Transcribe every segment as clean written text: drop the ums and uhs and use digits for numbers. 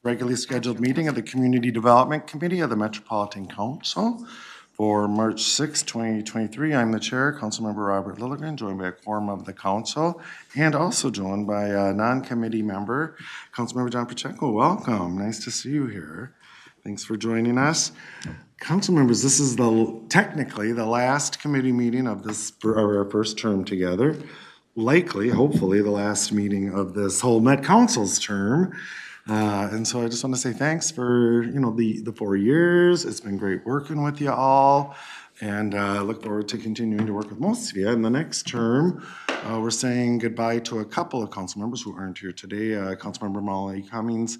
Regularly scheduled meeting of the Community Development Committee of the Metropolitan Council for March 6, 2023. I'm the chair, Councilmember Robert Lilligren, joined by a quorum of the council, and also joined by a non-committee member, Councilmember John Pacheco. Welcome. Nice to see you here. Thanks for joining us. Council members, this is technically the last committee meeting of our first term together. Likely, hopefully, the last meeting of this whole Met Council's term. And so I just want to say thanks for, the 4 years. It's been great working with you all. And I look forward to continuing to work with most of you. In the next term, we're saying goodbye to a couple of council members who aren't here today. Councilmember Molly Cummings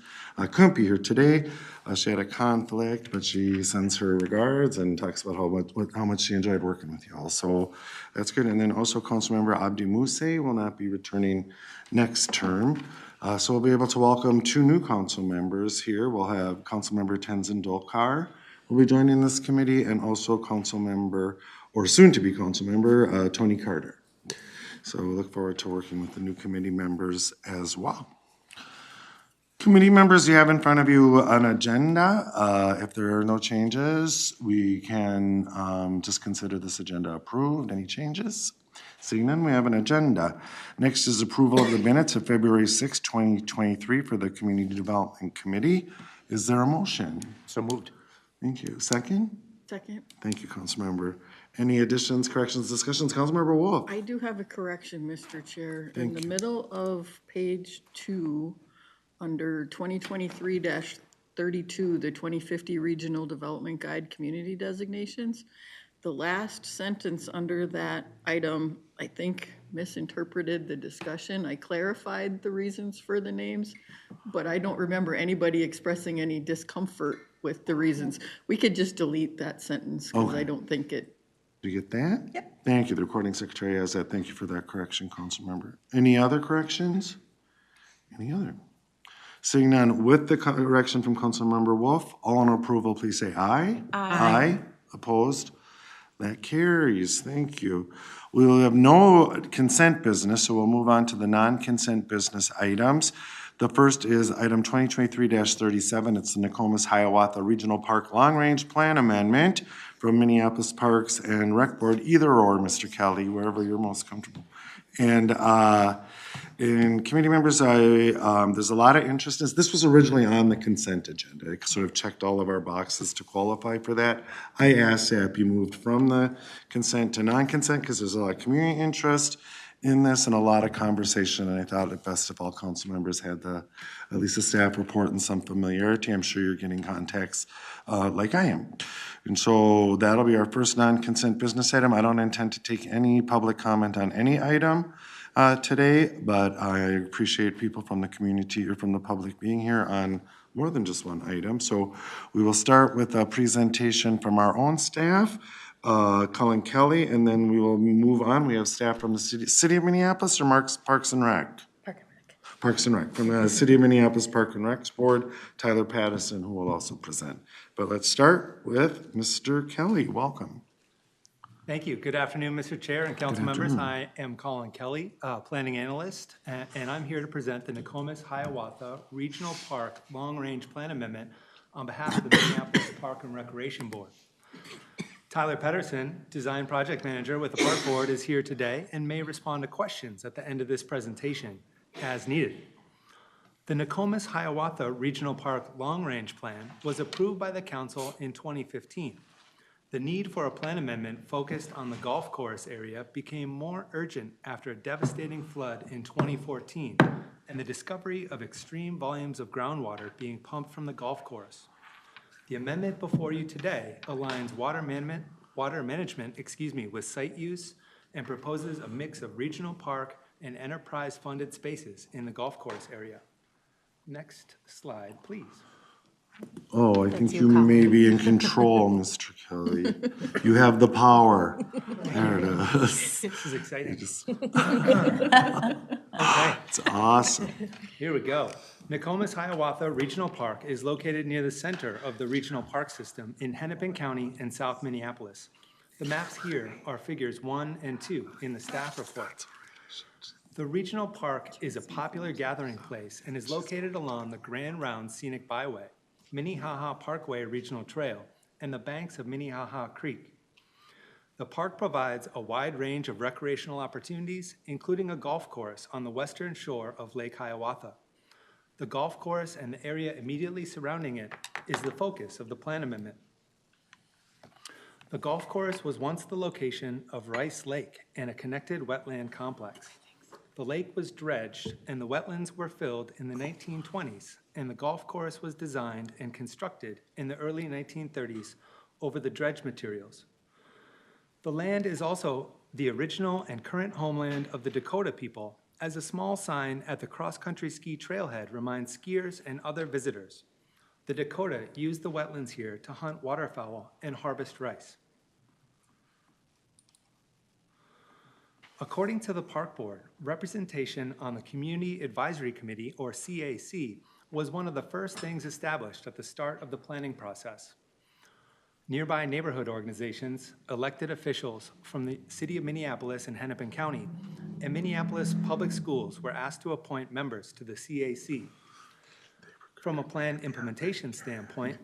couldn't be here today. She had a conflict, but she sends her regards and talks about how much she enjoyed working with you all. So that's good. And then also Councilmember Abdi Mousse will not be returning next term. So we'll be able to welcome 2 new council members here. We'll have Councilmember Tenzin Dolkar will be joining this committee, and also council member, or soon to be council member, Tony Carter. So we look forward to working with the new committee members as well. Committee members, you have in front of you an agenda. If there are no changes, we can just consider this agenda approved. Any changes? Seeing none, we have an agenda. Next is approval of the minutes of February 6, 2023 for the Community Development Committee. Is there a motion? So moved. Thank you. Second? Second. Thank you, Councilmember. Any additions, corrections, discussions? Councilmember Wolf? I do have a correction, Mr. Chair. Thank In the you. middle of page 2, under 2023-32, the 2050 Regional Development Guide Community Designations, the last sentence under that item, I think, misinterpreted the discussion. I clarified the reasons for the names, but I don't remember anybody expressing any discomfort with the reasons. We could just delete that sentence because I don't think it. Did you get that? Yep. Thank you. The recording secretary has that. Thank you for that correction, Councilmember. Any other corrections? Any other? Seeing none, with the correction from Councilmember Wolf, all in approval, please say aye. Aye. Opposed? That carries. Thank you. We will have no consent business, so we'll move on to the non-consent business items. The first is item 2023-37. It's the Nokomis-Hiawatha Regional Park Long Range Plan Amendment from Minneapolis Parks and Rec Board, either or, Mr. Kelly, wherever you're most comfortable. And in committee members, there's a lot of interest in this. This was originally on the consent agenda. I sort of checked all of our boxes to qualify for that. I asked that be moved from the consent to non-consent because there's a lot of community interest in this and a lot of conversation, and I thought it best if all council members had at least a staff report and some familiarity. I'm sure you're getting contacts like I am. And so that'll be our first non-consent business item. I don't intend to take any public comment on any item today, but I appreciate people from the community or from the public being here on more than just one item. So we will start with a presentation from our own staff, Colin Kelly, and then we will move on. We have staff from the city of Minneapolis or Parks and Rec? Parks and Rec. From the City of Minneapolis Park and Recs Board, Tyler Patterson, who will also present. But let's start with Mr. Kelly. Welcome. Thank you. Good afternoon, Mr. Chair and council members. I am Colin Kelly, planning analyst, and I'm here to present the Nokomis-Hiawatha Regional Park Long Range Plan Amendment on behalf of the Minneapolis Park and Recreation Board. Tyler Patterson, Design Project Manager with the Park Board, is here today and may respond to questions at the end of this presentation as needed. The Nokomis-Hiawatha Regional Park Long Range Plan was approved by the Council in 2015. The need for a plan amendment focused on the golf course area became more urgent after a devastating flood in 2014 and the discovery of extreme volumes of groundwater being pumped from the golf course. The amendment before you today aligns water management, with site use and proposes a mix of regional park and enterprise-funded spaces in the golf course area. Next slide, please. Oh, I think you may be in control, Mr. Kelly. You have the power. There it is. This is exciting. Okay. It's awesome. Here we go. Nokomis-Hiawatha Regional Park is located near the center of the regional park system in Hennepin County and South Minneapolis. The maps here are figures 1 and 2 in the staff report. The regional park is a popular gathering place and is located along the Grand Round Scenic Byway, Minnehaha Parkway Regional Trail, and the banks of Minnehaha Creek. The park provides a wide range of recreational opportunities, including a golf course on the western shore of Lake Hiawatha. The golf course and the area immediately surrounding it is the focus of the plan amendment. The golf course was once the location of Rice Lake and a connected wetland complex. The lake was dredged and the wetlands were filled in the 1920s, and the golf course was designed and constructed in the early 1930s over the dredge materials. The land is also the original and current homeland of the Dakota people, as a small sign at the cross-country ski trailhead reminds skiers and other visitors. The Dakota used the wetlands here to hunt waterfowl and harvest rice. According to the Park Board, representation on the Community Advisory Committee, or CAC, was one of the first things established at the start of the planning process. Nearby neighborhood organizations, elected officials from the City of Minneapolis and Hennepin County, and Minneapolis Public Schools were asked to appoint members to the CAC. From a plan implementation standpoint,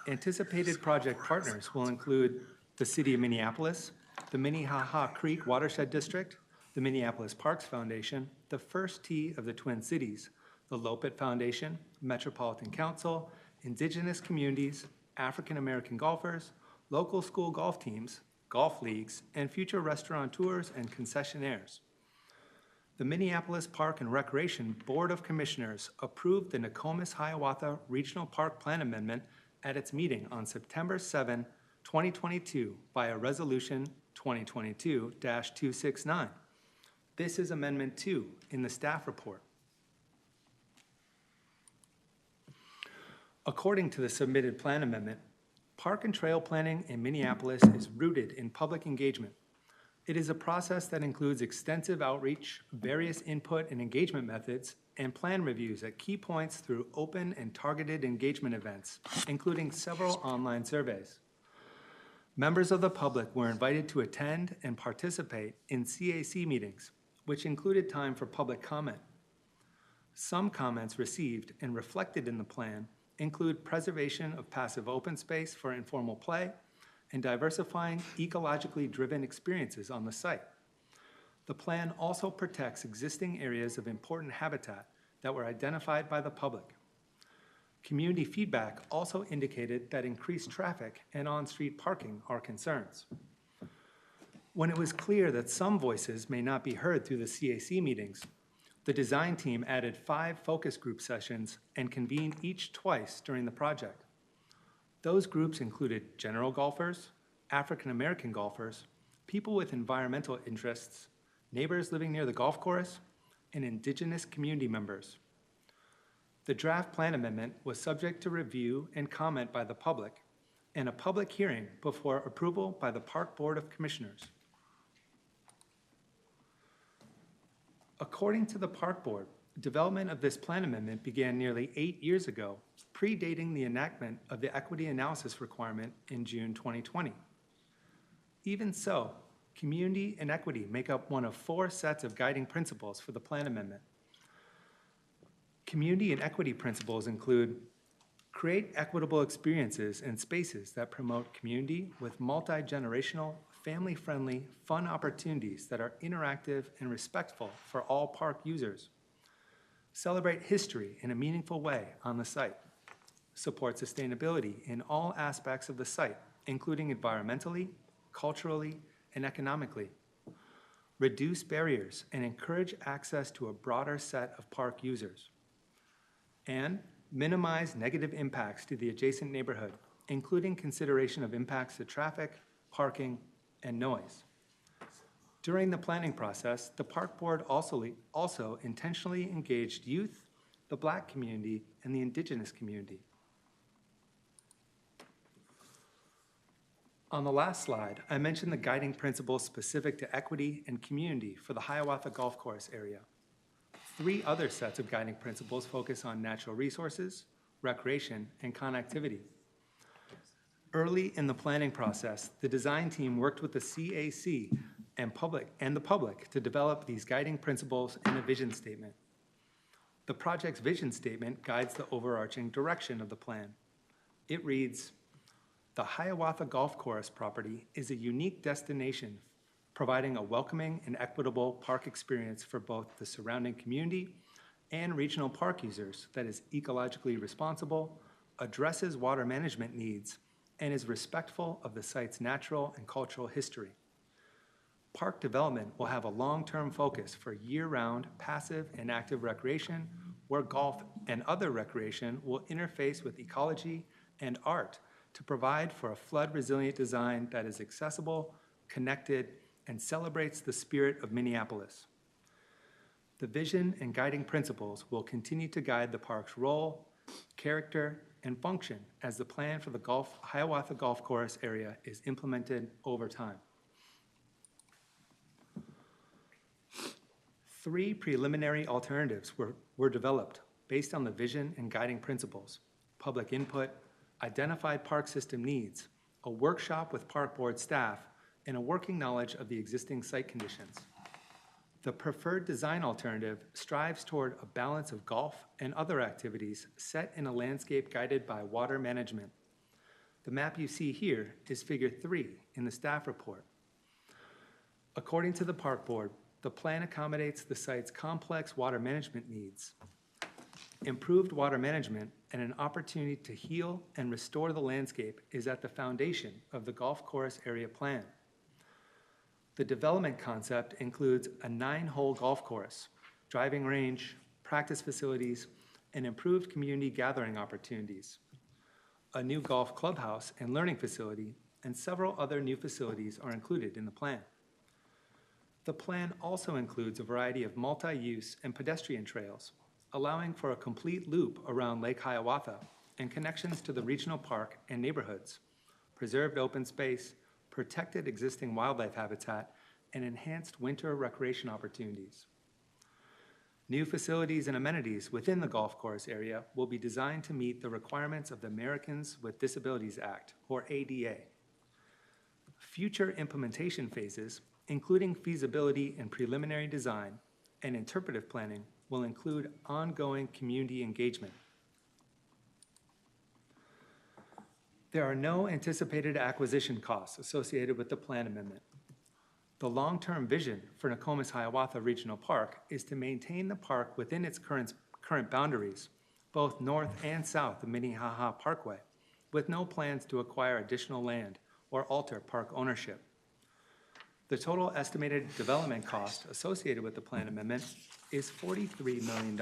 anticipated project partners will include the City of Minneapolis, the Minnehaha Creek Watershed District, the Minneapolis Parks Foundation, the First Tee of the Twin Cities, the Lopet Foundation, Metropolitan Council, indigenous communities, African American golfers, local school golf teams, golf leagues, and future restaurateurs and concessionaires. The Minneapolis Park and Recreation Board of Commissioners approved the Nokomis-Hiawatha Regional Park Plan Amendment at its meeting on September 7, 2022 by a resolution 2022-269. This is Amendment 2 in the staff report. According to the submitted plan amendment, park and trail planning in Minneapolis is rooted in public engagement. It is a process that includes extensive outreach, various input and engagement methods, and plan reviews at key points through open and targeted engagement events, including several online surveys. Members of the public were invited to attend and participate in CAC meetings, which included time for public comment. Some comments received and reflected in the plan include preservation of passive open space for informal play and diversifying ecologically driven experiences on the site. The plan also protects existing areas of important habitat that were identified by the public. Community feedback also indicated that increased traffic and on-street parking are concerns. When it was clear that some voices may not be heard through the CAC meetings, the design team added 5 focus group sessions and convened each twice during the project. Those groups included general golfers, African American golfers, people with environmental interests, neighbors living near the golf course, and indigenous community members. The draft plan amendment was subject to review and comment by the public and a public hearing before approval by the Park Board of Commissioners. According to the Park Board, development of this plan amendment began nearly 8 years ago, predating the enactment of the equity analysis requirement in June 2020. Even so, community and equity make up one of 4 sets of guiding principles for the plan amendment. Community and equity principles include create equitable experiences and spaces that promote community with multi-generational, family-friendly, fun opportunities that are interactive and respectful for all park users. Celebrate history in a meaningful way on the site. Support sustainability in all aspects of the site, including environmentally, culturally, and economically. Reduce barriers and encourage access to a broader set of park users. And minimize negative impacts to the adjacent neighborhood, including consideration of impacts to traffic, parking, and noise. During the planning process, the Park Board also intentionally engaged youth, the Black community, and the indigenous community. On the last slide, I mentioned the guiding principles specific to equity and community for the Hiawatha Golf Course area. 3 other sets of guiding principles focus on natural resources, recreation, and connectivity. Early in the planning process, the design team worked with the CAC and the public to develop these guiding principles in a vision statement. The project's vision statement guides the overarching direction of the plan. It reads, "The Hiawatha Golf Course property is a unique destination, providing a welcoming and equitable park experience for both the surrounding community and regional park users that is ecologically responsible, addresses water management needs, and is respectful of the site's natural and cultural history. Park development will have a long-term focus for year-round passive and active recreation, where golf and other recreation will interface with ecology and art to provide for a flood-resilient design that is accessible, connected, and celebrates the spirit of Minneapolis. The vision and guiding principles will continue to guide the park's role, character, and function as the plan for the Hiawatha Golf Course area is implemented over time." 3 preliminary alternatives were developed based on the vision and guiding principles: public input, identified park system needs, a workshop with park board staff, and a working knowledge of the existing site conditions. The preferred design alternative strives toward a balance of golf and other activities set in a landscape guided by water management. The map you see here is Figure 3 in the staff report. According to the park board, the plan accommodates the site's complex water management needs. Improved water management and an opportunity to heal and restore the landscape is at the foundation of the golf course area plan. The development concept includes a 9-hole golf course, driving range, practice facilities, and improved community gathering opportunities, a new golf clubhouse and learning facility, and several other new facilities are included in the plan. The plan also includes a variety of multi-use and pedestrian trails, allowing for a complete loop around Lake Hiawatha and connections to the regional park and neighborhoods, preserved open space, protected existing wildlife habitat, and enhanced winter recreation opportunities. New facilities and amenities within the golf course area will be designed to meet the requirements of the Americans with Disabilities Act, or ADA. Future implementation phases, including feasibility and preliminary design and interpretive planning, will include ongoing community engagement. There are no anticipated acquisition costs associated with the plan amendment. The long-term vision for Nokomis-Hiawatha Regional Park is to maintain the park within its current boundaries, both north and south of Minnehaha Parkway, with no plans to acquire additional land or alter park ownership. The total estimated development cost associated with the plan amendment is $43 million.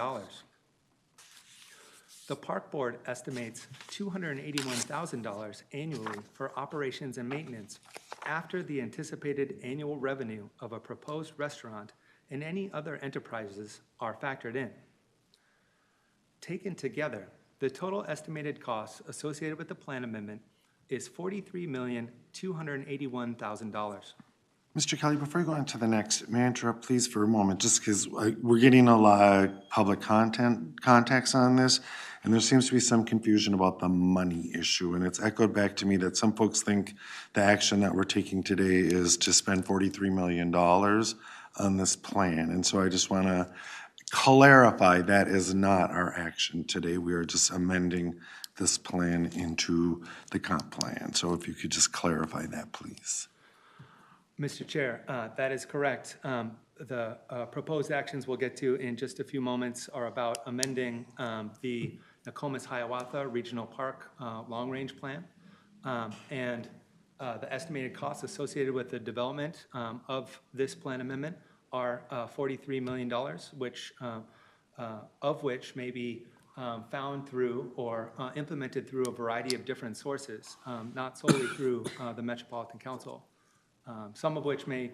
The park board estimates $281,000 annually for operations and maintenance after the anticipated annual revenue of a proposed restaurant and any other enterprises are factored in. Taken together, the total estimated costs associated with the plan amendment is $43,281,000. Mr. Kelly, before you go on to the next, may I interrupt please for a moment, just because we're getting a lot of public contacts on this, and there seems to be some confusion about the money issue, and it's echoed back to me that some folks think the action that we're taking today is to spend $43 million on this plan, and so I just want to clarify that is not our action today. We are just amending this plan into the comp plan, so if you could just clarify that, please. Mr. Chair, that is correct. The proposed actions we'll get to in just a few moments are about amending the Nokomis-Hiawatha Regional Park long-range plan, and the estimated costs associated with the development of this plan amendment are $43 million, which of which may be found through or implemented through a variety of different sources, not solely through the Metropolitan Council. Some of which may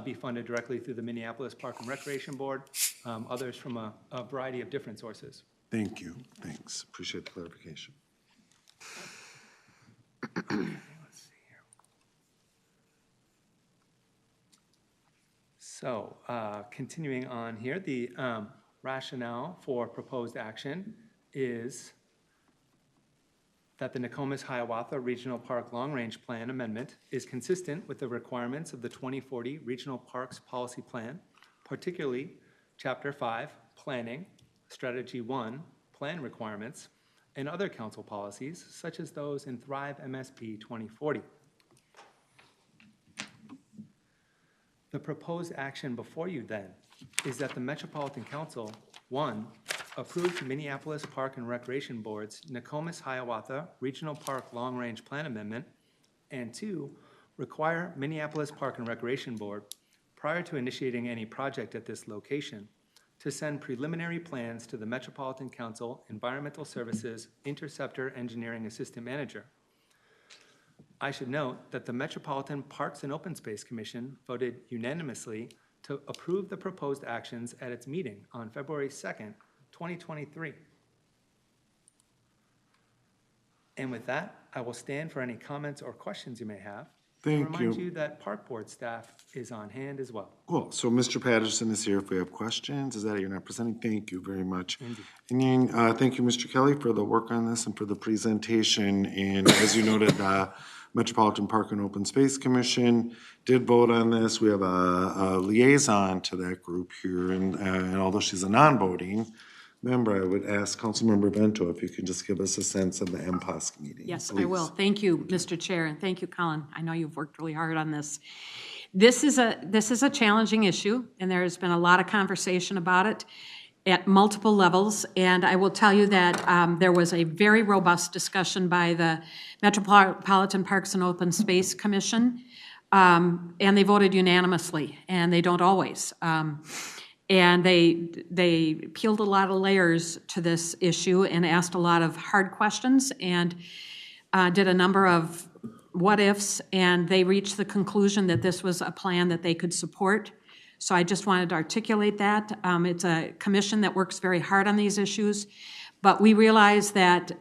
be funded directly through the Minneapolis Park and Recreation Board, others from a variety of different sources. Thank you. Thanks. Appreciate the clarification. Let's see here. So, continuing on here, the rationale for proposed action is that the Nokomis-Hiawatha Regional Park Long Range Plan Amendment is consistent with the requirements of the 2040 Regional Parks Policy Plan, particularly Chapter 5, Planning, Strategy 1, Plan Requirements, and other council policies, such as those in Thrive MSP 2040. The proposed action before you then is that the Metropolitan Council, 1, approve Minneapolis Park and Recreation Board's Nokomis-Hiawatha Regional Park Long Range Plan Amendment, and 2, require Minneapolis Park and Recreation Board, prior to initiating any project at this location, to send preliminary plans to the Metropolitan Council Environmental Services Interceptor Engineering Assistant Manager. I should note that the Metropolitan Parks and Open Space Commission voted unanimously to approve the proposed actions at its meeting on February 2nd, 2023. And with that, I will stand for any comments or questions you may have. Thank And remind you. you that Park Board staff is on hand as well. Cool. So Mr. Patterson is here if we have questions. Is that you're not presenting? Thank you very much. Indeed. And thank you, Mr. Kelly, for the work on this and for the presentation. And as you noted, Metropolitan Park and Open Space Commission did vote on this. We have a liaison to that group here, and although she's a non-voting member, I would ask Councilmember Vento if you can just give us a sense of the MPOSC meeting. Yes, I please. will. Thank you, Mr. Chair, and thank you, Colin. I know you've worked really hard on this. This is a challenging issue, and there has been a lot of conversation about it at multiple levels. And I will tell you that there was a very robust discussion by the Metropolitan Parks and Open Space Commission, and they voted unanimously, and they don't always. And they peeled a lot of layers to this issue and asked a lot of hard questions and did a number of what-ifs, and they reached the conclusion that this was a plan that they could support. So I just wanted to articulate that. It's a commission that works very hard on these issues, but we realize that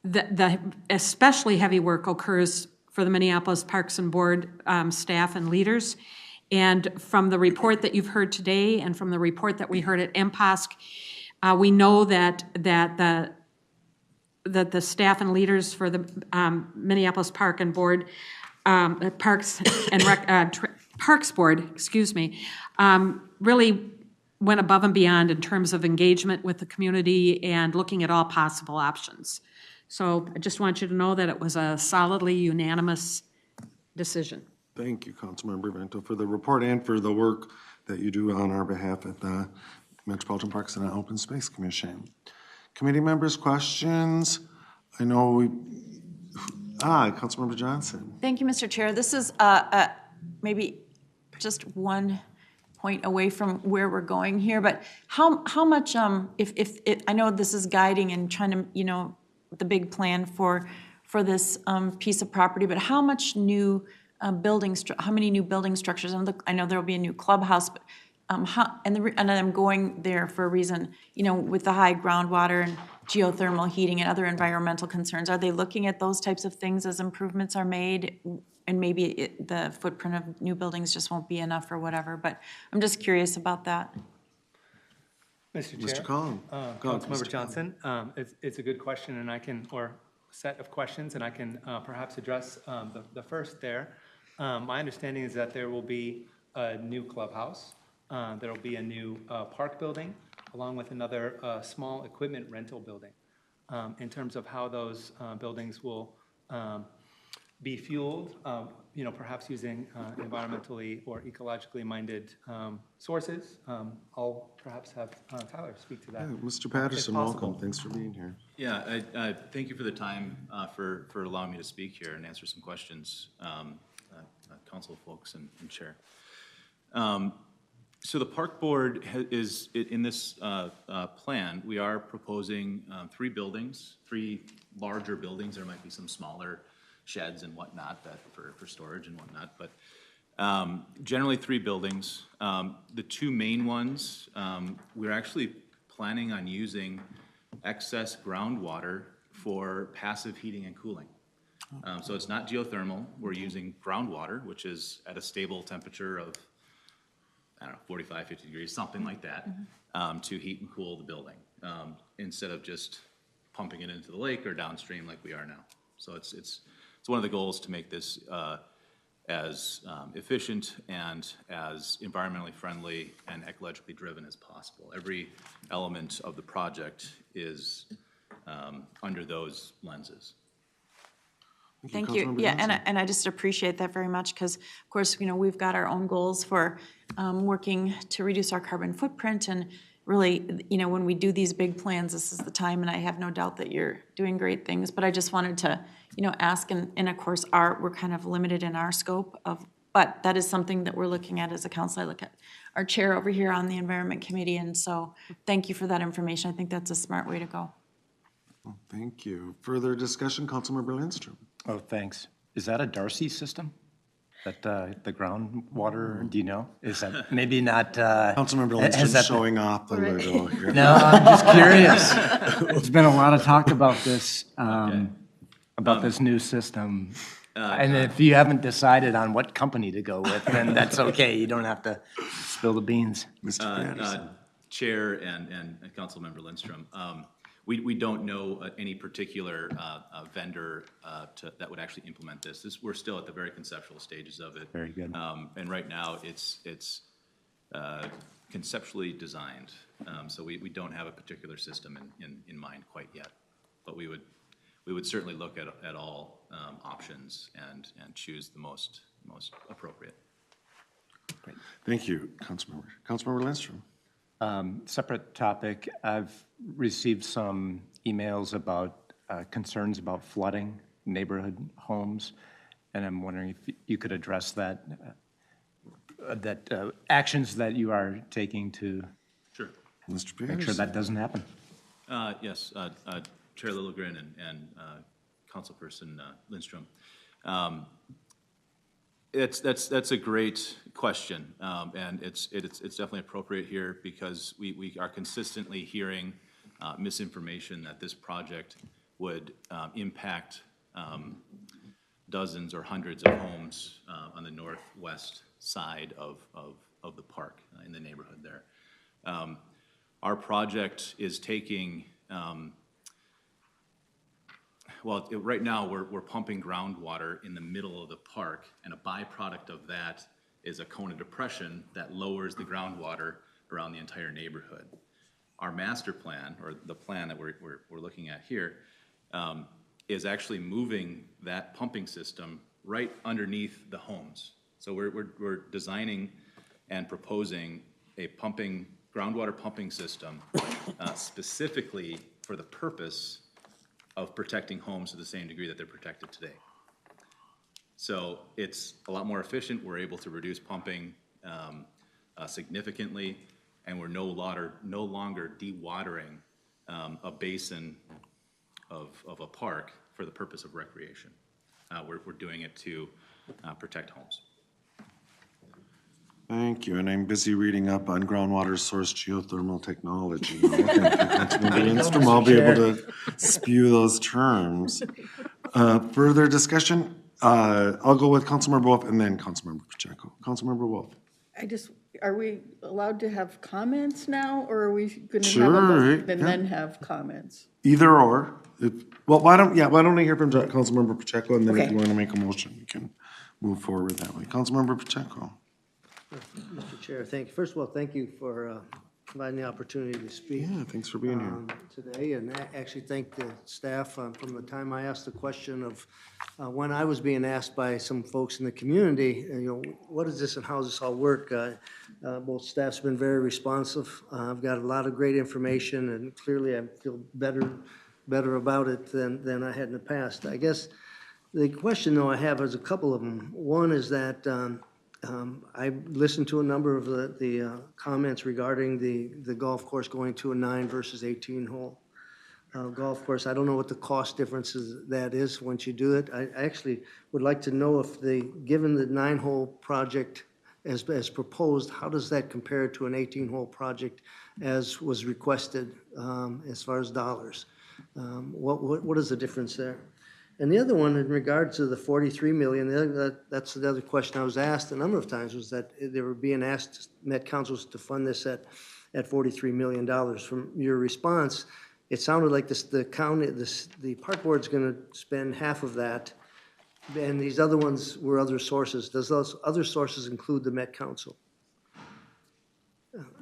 the especially heavy work occurs for the Minneapolis Parks and Board staff and leaders. And from the report that you've heard today and from the report that we heard at MPOSC, we know that the staff and leaders for the Minneapolis Park and Board, Parks Board, really went above and beyond in terms of engagement with the community and looking at all possible options. So I just want you to know that it was a solidly unanimous decision. Thank you, Councilmember Vento, for the report and for the work that you do on our behalf at the Metropolitan Parks and Open Space Commission. Committee members, questions? I know Councilmember Johnson. Thank you, Mr. Chair. This is maybe just one point away from where we're going here, but how much, if I know this is guiding and trying to, the big plan for this piece of property, but how much new how many new building structures? I know there will be a new clubhouse, but and I'm going there for a reason, with the high groundwater and geothermal heating and other environmental concerns. Are they looking at those types of things as improvements are made? And maybe the footprint of new buildings just won't be enough or whatever, but I'm just curious about that. Mr. Chair. Mr. Colin. Councilmember Johnson, it's a good question, and set of questions, and I can perhaps address the first there. My understanding is that there will be a new clubhouse. There will be a new park building, along with another small equipment rental building. In terms of how those buildings will be fueled, perhaps using environmentally or ecologically minded sources. I'll perhaps have Tyler speak to that. Yeah, Mr. Patterson, welcome. Thanks for being here. Yeah, I thank you for the time, for allowing me to speak here and answer some questions, council folks and Chair. So the Park Board is, in this plan, we are proposing three larger buildings. There might be some smaller sheds and whatnot that for storage and whatnot, but generally 3 buildings. The 2 main ones, we're actually planning on using excess groundwater for passive heating and cooling. So it's not geothermal. We're using groundwater, which is at a stable temperature of, 45, 50 degrees, something like that, to heat and cool the building, instead of just pumping it into the lake or downstream like we are now. So it's one of the goals to make this as efficient and as environmentally friendly and ecologically driven as possible. Every element of the project is under those lenses. Thank you. Yeah, and I just appreciate that very much because, of course, we've got our own goals for working to reduce our carbon footprint. And really, when we do these big plans, this is the time, and I have no doubt that you're doing great things. But I just wanted to, ask, and of course, we're kind of limited in our scope of, but that is something that we're looking at as a council. I look at our chair over here on the Environment Committee, and so thank you for that information. I think that's a smart way to go. Well, thank you. Further discussion, Councilmember Lindstrom. Oh, thanks. Is that a Darcy system? That the groundwater, do you know? Is that maybe not? Councilmember Lindstrom showing off a little here. No, I'm just curious. There's been a lot of talk about this, new system. And if you haven't decided on what company to go with, then that's okay. You don't have to spill the beans. Mr. Patterson. Chair and Councilmember Lindstrom, we don't know any particular vendor that would actually implement this. We're still at the very conceptual stages of it. Very good. And right now, it's conceptually designed. So we don't have a particular system in mind quite yet. But we would certainly look at all options and choose the most appropriate. Great. Thank you, Councilmember. Councilmember Lindstrom. Separate topic. I've received some emails about concerns about flooding neighborhood homes, and I'm wondering if you could address that, actions that you are taking to Sure. Mr. make Patterson. sure that doesn't happen. Yes, Chair Lilligren and Councilperson Lindstrom. That's a great question, and it's definitely appropriate here because we are consistently hearing misinformation that this project would impact dozens or hundreds of homes on the northwest side of the park in the neighborhood there. Our project is taking right now, we're pumping groundwater in the middle of the park, and a byproduct of that is a cone of depression that lowers the groundwater around the entire neighborhood. Our master plan, or the plan that we're looking at here, is actually moving that pumping system right underneath the homes. So we're designing and proposing a groundwater pumping system specifically for the purpose of protecting homes to the same degree that they're protected today. So it's a lot more efficient. We're able to reduce pumping significantly, and we're no longer dewatering a basin of a park for the purpose of recreation. We're doing it to protect homes. Thank you, and I'm busy reading up on groundwater source geothermal technology. Thank you, Councilmember Lindstrom. I'll be able to spew those terms. Further discussion? I'll go with Councilmember Wolf and then Councilmember Pacheco. Councilmember Wolf. Are we allowed to have comments now, or are we going to Sure, have a vote and yeah. then have comments? Either or. Why don't I hear from Councilmember Pacheco, and then if Okay. you want to make a motion, we can move forward that way. Councilmember Pacheco. Mr. Chair, thank you. First of all, thank you for providing the opportunity to speak Yeah, thanks for being here. today, and actually thank the staff from the time I asked the question of when I was being asked by some folks in the community, what is this and how does this all work? Both staff's been very responsive. I've got a lot of great information, and clearly I feel better about it than I had in the past. I guess the question, though, I have is a couple of them. One is that I listened to a number of the comments regarding the golf course going to a 9 versus 18 hole golf course. I don't know what the cost difference that is once you do it. I actually would like to know if given the 9-hole project as proposed, how does that compare to an 18-hole project as was requested as far as dollars? What is the difference there? And the other one, in regards to the $43 million, that's the other question I was asked a number of times, was that they were being asked Met Councils to fund this at $43 million. From your response, it sounded like the county, the park board's gonna spend half of that, and these other ones were other sources. Does those other sources include the Met Council?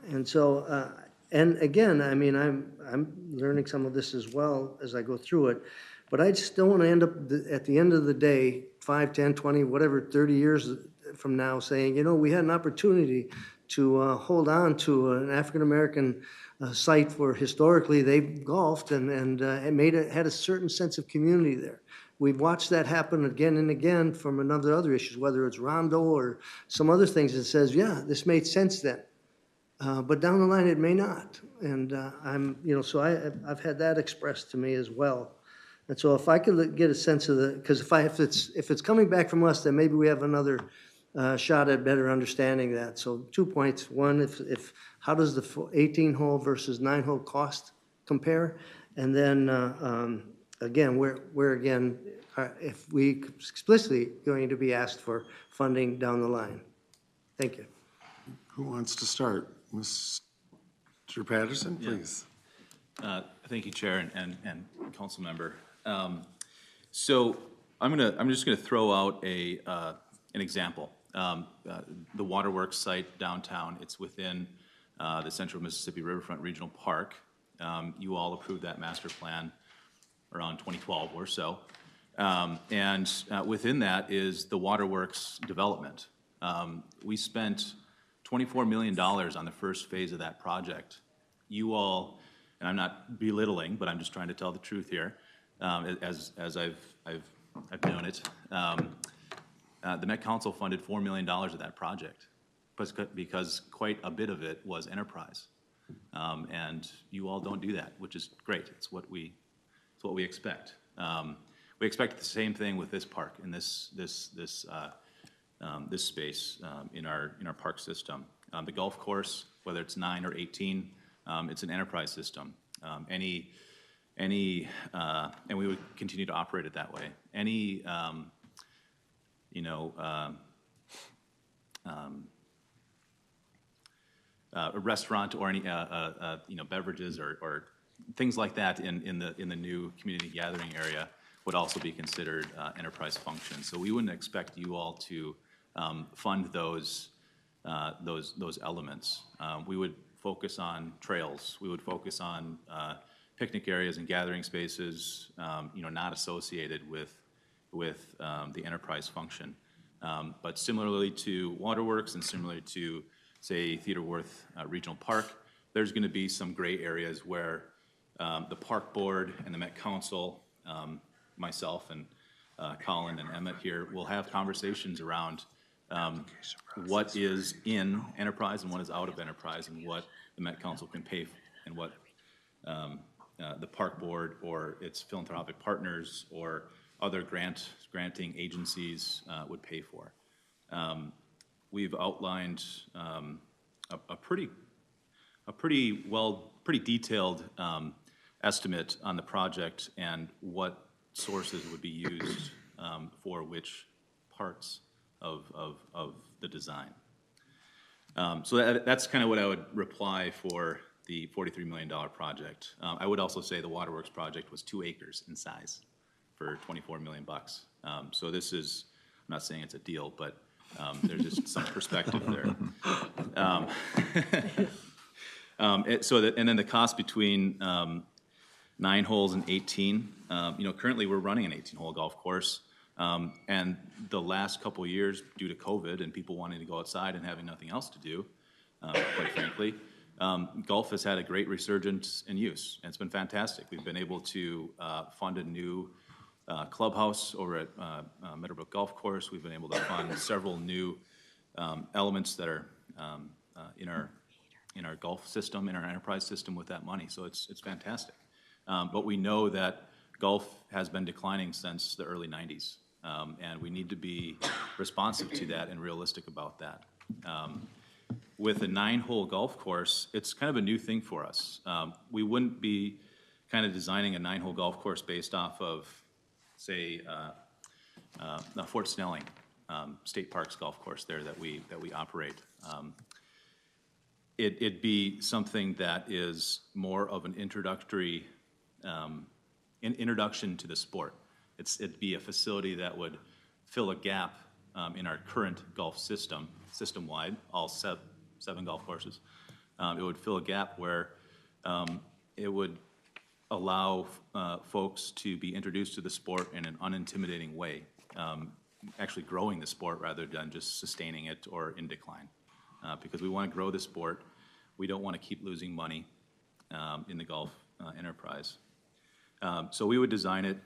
And so, and again, I mean, I'm learning some of this as well as I go through it, but I just don't want to end up at the end of the day, 5, 10, 20, whatever, 30 years from now saying, you know, we had an opportunity to hold on to an African-American site where historically they've golfed and had a certain sense of community there. We've watched that happen again and again from other issues, whether it's Rondo or some other things that says, yeah, this made sense then. But down the line, it may not. And so I've had that expressed to me as well. And so if I could get a sense of because if it's coming back from us, then maybe we have another shot at better understanding that. So 2 points. One, if how does the 18-hole versus 9-hole cost compare? And then again, where again, if we explicitly going to be asked for funding down the line. Thank you. Who wants to start? Mr. Patterson, please. Thank you, Chair and Council Member. So I'm just gonna throw out an example. The Waterworks site downtown. It's within the Central Mississippi Riverfront Regional Park. You all approved that master plan around 2012 or so, and within that is the Waterworks development. We spent $24 million on the first phase of that project. You all, and I'm not belittling, but I'm just trying to tell the truth here, as I've known it. The Met Council funded $4 million of that project because quite a bit of it was enterprise, and you all don't do that, which is great. It's what we expect. We expect the same thing with this park in this space in our park system. The golf course, whether it's 9 or 18, it's an enterprise system. And we would continue to operate it that way. Any a restaurant or any beverages or things like that in the new community gathering area would also be considered enterprise functions. So we wouldn't expect you all to fund those elements. We would focus on trails. We would focus on picnic areas and gathering spaces, not associated with the enterprise function. But similarly to Waterworks and similarly to, say, Theodore Wirth Regional Park, there's going to be some gray areas where the park board and the Met Council, myself and Colin and Emmett here, will have conversations around what is in enterprise and what is out of enterprise, and what the Met Council can pay and what the park board or its philanthropic partners or other granting agencies would pay for. We've outlined a pretty detailed estimate on the project and what sources would be used for which parts of the design. So that's kind of what I would reply for the $43 million project. I would also say the Waterworks project was 2 acres in size for $24 million. So this is, I'm not saying it's a deal, but there's just some perspective there. And then the cost between 9 holes and 18. Currently we're running an 18-hole golf course. And the last couple of years, due to COVID and people wanting to go outside and having nothing else to do, quite frankly, golf has had a great resurgence in use, and it's been fantastic. We've been able to fund a new clubhouse over at Metropolitan Golf Course. We've been able to fund several new elements that are in our golf system, in our enterprise system with that money. So it's fantastic. But we know that golf has been declining since the early 90s. And we need to be responsive to that and realistic about that. With a 9-hole golf course, it's kind of a new thing for us. We wouldn't be kind of designing a 9-hole golf course based off of, say, Fort Snelling State Parks golf course there that we operate. It'd be something that is more of an introductory introduction to the sport. It'd be a facility that would fill a gap in our current golf system-wide, all seven golf courses. It would fill a gap where it would allow folks to be introduced to the sport in an unintimidating way, actually growing the sport rather than just sustaining it or in decline. Because we want to grow the sport. We don't want to keep losing money in the golf enterprise. So we would design it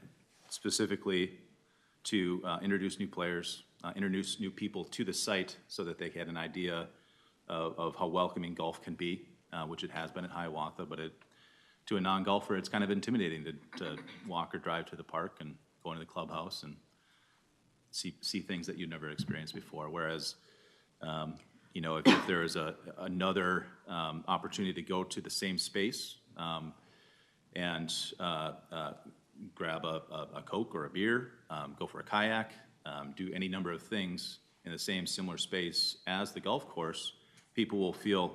specifically to introduce new players, introduce new people to the site so that they had an idea of how welcoming golf can be, which it has been at Hiawatha, but to a non-golfer, it's kind of intimidating to walk or drive to the park and go into the clubhouse and see things that you've never experienced before. Whereas, if there is another opportunity to go to the same space and grab a Coke or a beer, go for a kayak, do any number of things in the same similar space as the golf course, people will feel,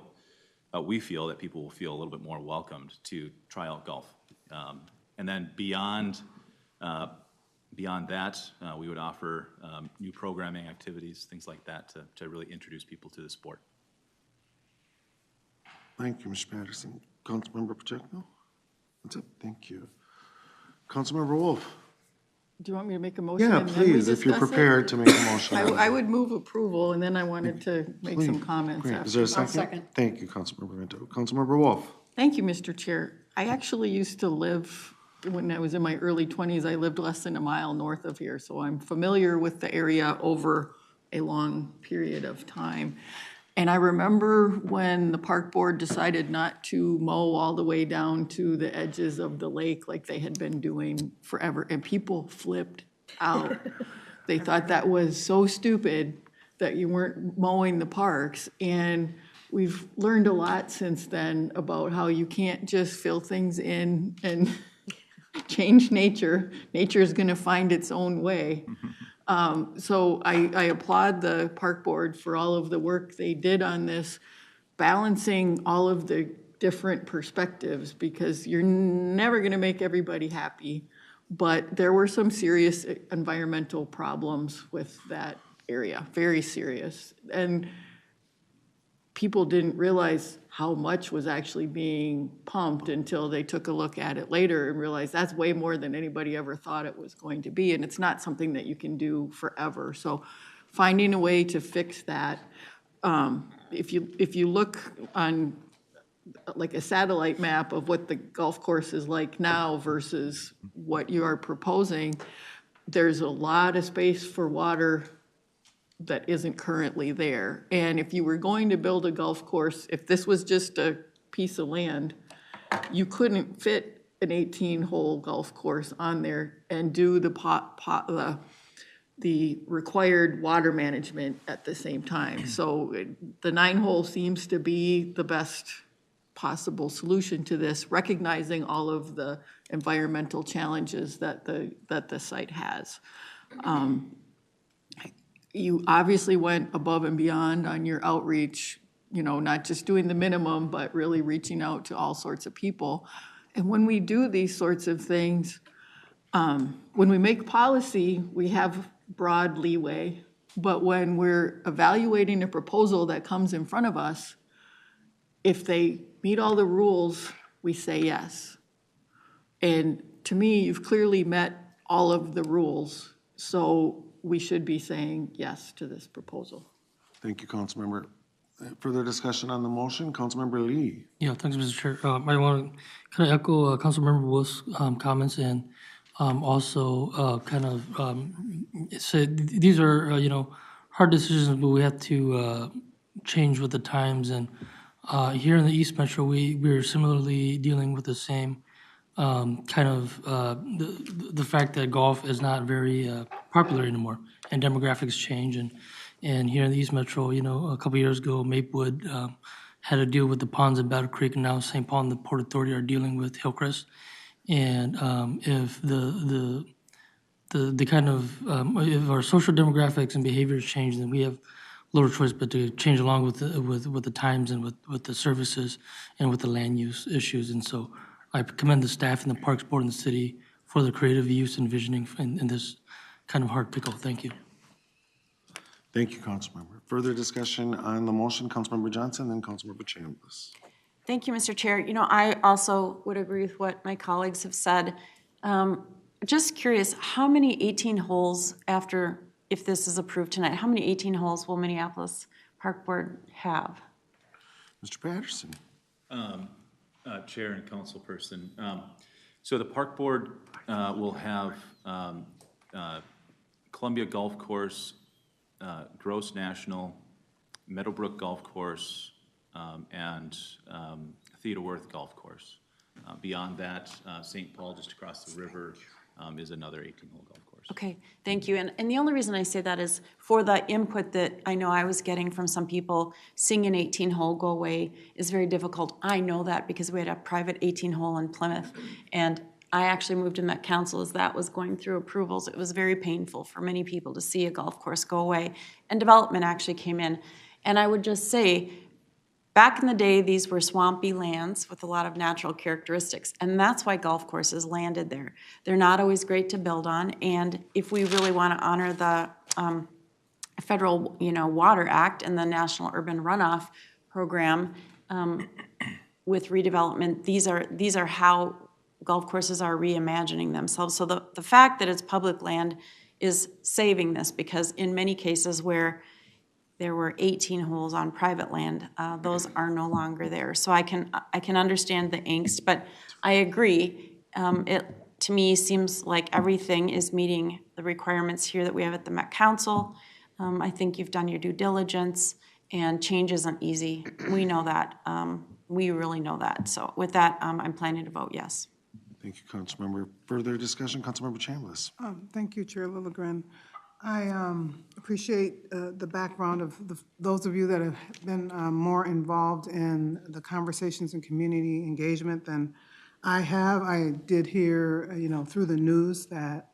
we feel that people will feel a little bit more welcomed to try out golf. And then beyond that, we would offer new programming activities, things like that, to really introduce people to the sport. Thank you, Mr. Patterson. Councilmember Pacheco? That's it, thank you. Councilmember Wolf? Do you want me to make a motion? Yeah, and then we please, if you're discuss it? prepared to make a motion. I would move approval, and then I wanted to make some Please. comments Great. after. Is there a second? second. Thank you, Councilmember Minto. Councilmember Wolf? Thank you, Mr. Chair. I actually used to live, when I was in my early 20s, I lived less than a mile north of here, so I'm familiar with the area over a long period of time. And I remember when the park board decided not to mow all the way down to the edges of the lake like they had been doing forever, and people flipped out. They thought that was so stupid that you weren't mowing the parks, and we've learned a lot since then about how you can't just fill things in and change nature. Nature is going to find its own way. So I applaud the park board for all of the work they did on this, balancing all of the different perspectives, because you're never going to make everybody happy. But there were some serious environmental problems with that area, very serious. And people didn't realize how much was actually being pumped until they took a look at it later and realized that's way more than anybody ever thought it was going to be. And it's not something that you can do forever. So finding a way to fix that, if you look on like a satellite map of what the golf course is like now versus what you are proposing, there's a lot of space for water that isn't currently there. And if you were going to build a golf course, if this was just a piece of land, you couldn't fit an 18-hole golf course on there and do the required water management at the same time. So the 9-hole seems to be the best possible solution to this, recognizing all of the environmental challenges that the site has. You obviously went above and beyond on your outreach, not just doing the minimum, but really reaching out to all sorts of people. And when we do these sorts of things, when we make policy, we have broad leeway. But when we're evaluating a proposal that comes in front of us, if they meet all the rules, we say yes. And to me, you've clearly met all of the rules. So we should be saying yes to this proposal. Thank you, Councilmember. Further discussion on the motion? Councilmember Lee? Yeah, thanks, Mr. Chair. I want to kind of echo Councilmember Wolf's comments and also kind of say these are, hard decisions, but we have to change with the times. And here in the East Metro, we're similarly dealing with the same kind of the fact that golf is not very popular anymore, and demographics change. And here in the East Metro, a couple years ago, Maplewood had to deal with the ponds in Battle Creek, and now St. Paul and the Port Authority are dealing with Hillcrest. And if the kind of if our social demographics and behaviors change, then we have little choice but to change along with the times and with the services and with the land use issues. And so I commend the staff and the Parks Board and the city for the creative use and visioning in this kind of hard pickle. Thank you. Thank you, Councilmember. Further discussion on the motion, Councilmember Johnson, then Councilmember Chambliss. Thank you, Mr. Chair. You know, I also would agree with what my colleagues have said. Just curious, how many 18 holes after, if this is approved tonight, how many 18 holes will Minneapolis Park Board have? Mr. Patterson. Chair and councilperson. So the park board will have Columbia Golf Course, Gross National, Meadowbrook Golf Course, and Theodore Worth Golf Course. Beyond that, St. Paul, just across the river, is another 18-hole golf course. Okay, thank you. And the only reason I say that is for the input that I know I was getting from some people, seeing an 18-hole go away is very difficult. I know that because we had a private 18-hole in Plymouth, and I actually moved in Met Council as that was going through approvals. It was very painful for many people to see a golf course go away, and development actually came in. And I would just say, back in the day, these were swampy lands with a lot of natural characteristics, and that's why golf courses landed there. They're not always great to build on, and if we really want to honor the Federal, Water Act and the National Urban Runoff Program with redevelopment, these are how golf courses are reimagining themselves. So the fact that it's public land is saving this, because in many cases where there were 18 holes on private land, those are no longer there. So I can understand the angst, but I agree. It, to me, seems like everything is meeting the requirements here that we have at the Met Council. I think you've done your due diligence, and change isn't easy. We know that. We really know that. So with that, I'm planning to vote yes. Thank you, Councilmember. Further discussion, Councilmember Chambliss. Thank you, Chair Lilligren. I appreciate the background of those of you that have been more involved in the conversations and community engagement than I have. I did hear, through the news that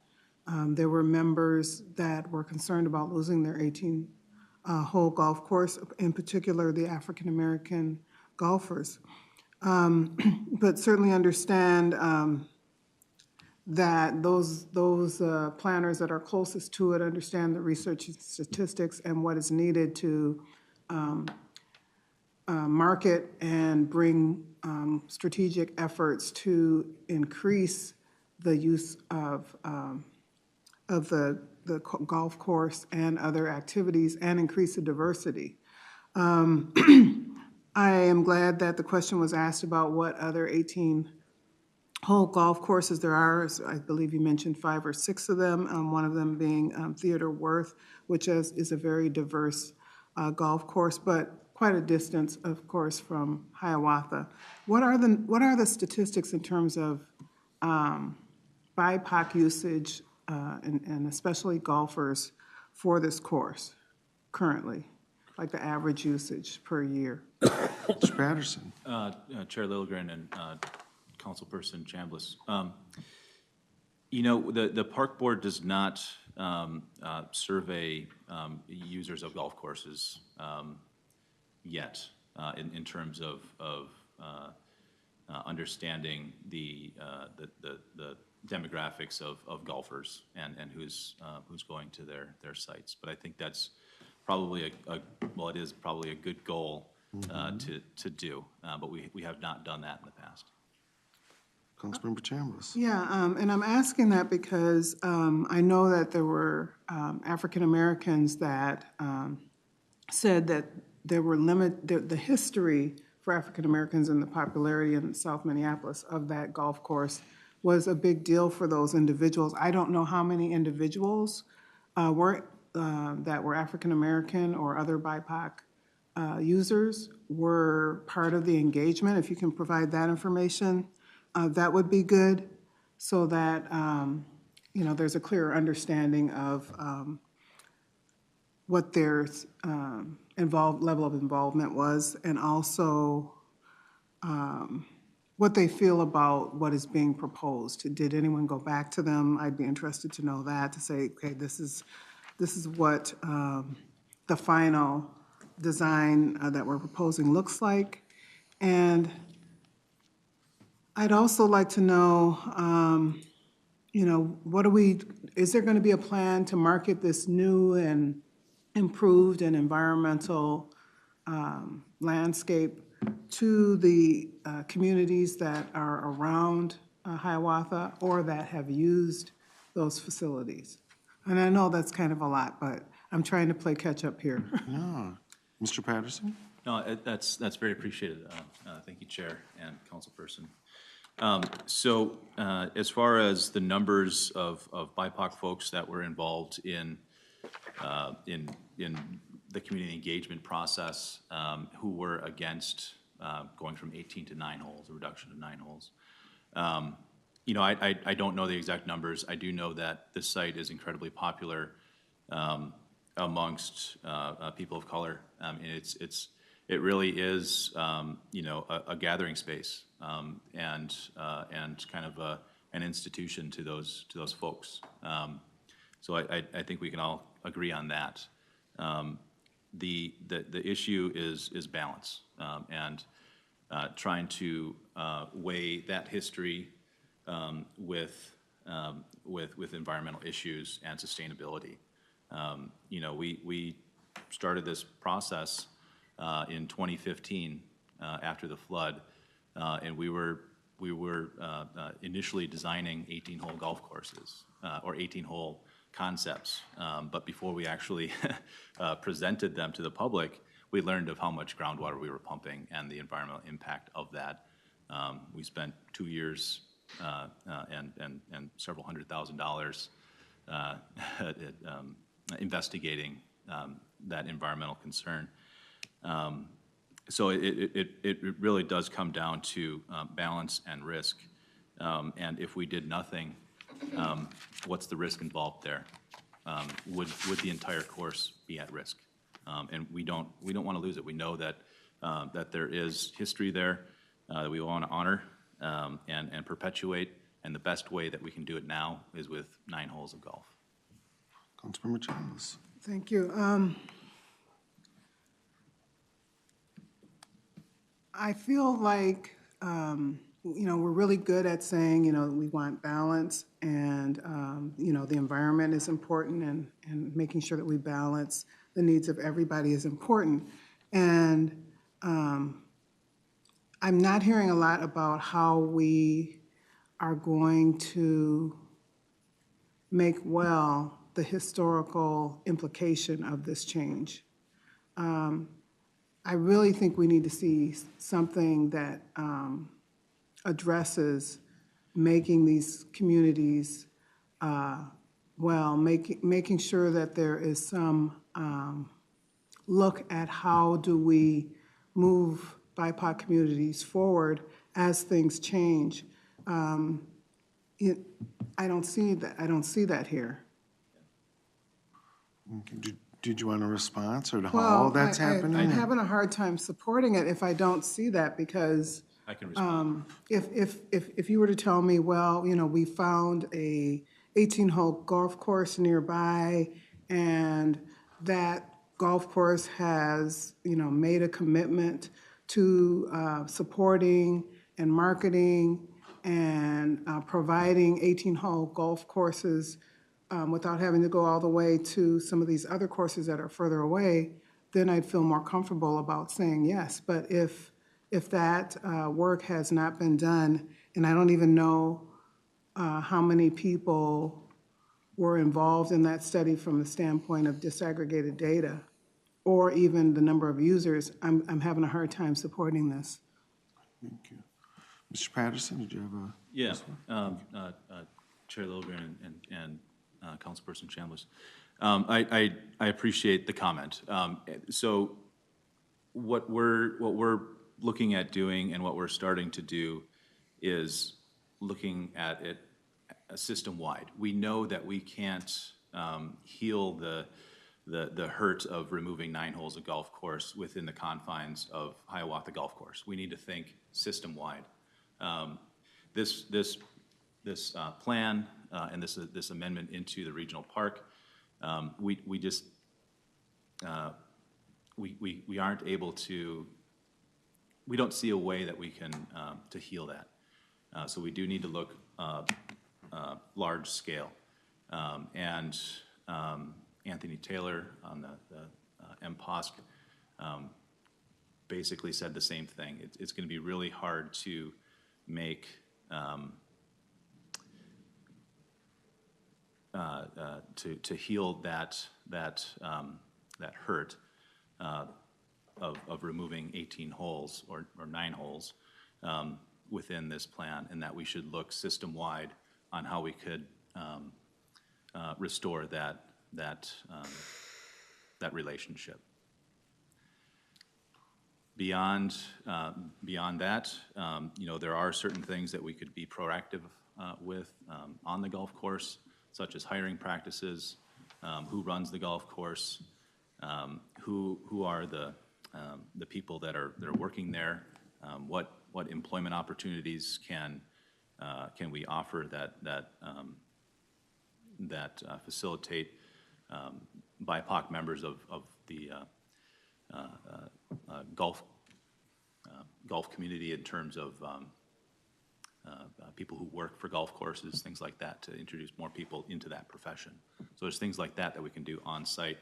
there were members that were concerned about losing their 18-hole golf course, in particular the African-American golfers. But certainly understand that those planners that are closest to it understand the research and statistics and what is needed to market and bring strategic efforts to increase the use of the golf course and other activities and increase the diversity. I am glad that the question was asked about what other 18-hole golf courses there are. I believe you mentioned 5 or 6 of them, one of them being Theodore Worth, which is a very diverse golf course, but quite a distance, of course, from Hiawatha. What are the statistics in terms of BIPOC usage and especially golfers for this course currently, like the average usage per year? Mr. Patterson. Chair Lilligren and Councilperson Chambliss. The park board does not survey users of golf courses yet in terms of understanding the demographics of golfers and who's going to their sites. But I think that's probably it is probably a good goal to do, but we have not done that in the past. Councilmember Chambliss. Yeah, and I'm asking that because I know that there were African Americans that said that there were the history for African Americans and the popularity in South Minneapolis of that golf course was a big deal for those individuals. I don't know how many individuals that were African American or other BIPOC users were part of the engagement. If you can provide that information, that would be good, so that there's a clearer understanding of what their level of involvement was, and also what they feel about what is being proposed. Did anyone go back to them? I'd be interested to know that, to say, okay, this is what the final design that we're proposing looks like. And I'd also like to know, is there going to be a plan to market this new and improved and environmental landscape to the communities that are around Hiawatha or that have used those facilities? And I know that's kind of a lot, but I'm trying to play catch-up here. Yeah. Mr. Patterson? No, that's very appreciated. Thank you, Chair and Councilperson. So as far as the numbers of BIPOC folks that were involved in the community engagement process, who were against going from 18 to 9 holes, a reduction to 9 holes. I don't know the exact numbers. I do know that this site is incredibly popular amongst people of color. It really is, a gathering space and kind of an institution to those folks. So I think we can all agree on that. The issue is balance and trying to weigh that history with environmental issues and sustainability. We started this process in 2015 after the flood, and we were initially designing 18-hole golf courses or 18-hole concepts. But before we actually presented them to the public, we learned of how much groundwater we were pumping and the environmental impact of that. We spent 2 years and several $100,000 investigating that environmental concern. So it really does come down to balance and risk. And if we did nothing, what's the risk involved there? Would the entire course be at risk? And we don't want to lose it. We know that there is history there that we want to honor and perpetuate. And the best way that we can do it now is with 9 holes of golf. Councilmember Chambers. Thank you. I feel like, we're really good at saying, we want balance and, the environment is important and making sure that we balance the needs of everybody is important. And I'm not hearing a lot about how we are going to make well the historical implication of this change. I really think we need to see something that addresses making these communities making sure that there is some look at how do we move BIPOC communities forward as things change. I don't see that here. Did you want a response or to how that's happening? I'm having a hard time supporting it if I don't see that, because I can respond. if you were to tell me, we found a 18-hole golf course nearby, and that golf course has, made a commitment to supporting and marketing and providing 18-hole golf courses without having to go all the way to some of these other courses that are further away, then I'd feel more comfortable about saying yes. But if that work has not been done, and I don't even know how many people were involved in that study from the standpoint of disaggregated data, or even the number of users, I'm having a hard time supporting this. Thank you. Mr. Patterson, did you have a? Yeah, Chair Lilligren and Councilperson Chambliss. I appreciate the comment. So what we're looking at doing and what we're starting to do is looking at it system-wide. We know that we can't heal the hurt of removing 9 holes of golf course within the confines of Hiawatha Golf Course. We need to think system-wide. This plan and this amendment into the regional park, we aren't able to. We don't see a way that we can to heal that. So we do need to look large scale. And Anthony Taylor on the MPOSC basically said the same thing. It's going to be really hard to make to heal that hurt of removing 18 holes or 9 holes within this plan, and that we should look system-wide on how we could restore that relationship. Beyond that, there are certain things that we could be proactive with on the golf course, such as hiring practices, who runs the golf course, who are the people that are working there, what employment opportunities can we offer that facilitate BIPOC members of the golf community in terms of people who work for golf courses, things like that, to introduce more people into that profession. So there's things like that we can do on site,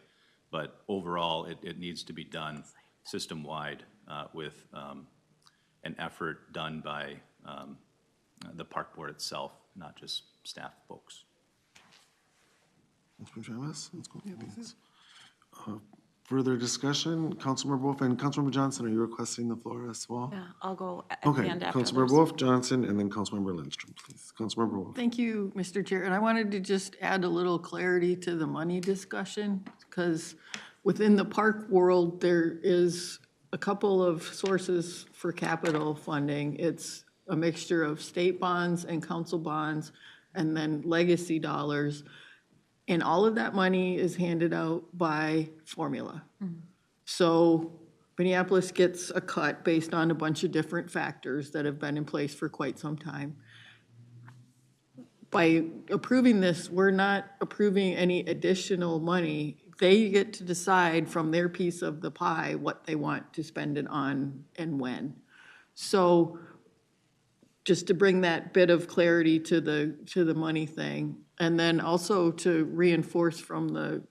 but overall it needs to be done system-wide with an effort done by the park board itself, not just staff folks. Councilmember Travis? Let's go. Thanks. Further discussion, Councilmember Wolf and Councilmember Johnson, are you requesting the floor as well? Yeah, I'll go at Okay, the end after Councilmember those. Wolf, Johnson, and then Councilmember Lindstrom, please. Councilmember Wolf. Thank you, Mr. Chair. And I wanted to just add a little clarity to the money discussion, because within the park world, there is a couple of sources for capital funding. It's a mixture of state bonds and council bonds, and then legacy dollars. And all of that money is handed out by formula. So Minneapolis gets a cut based on a bunch of different factors that have been in place for quite some time. By approving this, we're not approving any additional money. They get to decide from their piece of the pie what they want to spend it on and when. So just to bring that bit of clarity to the money thing. And then also to reinforce from the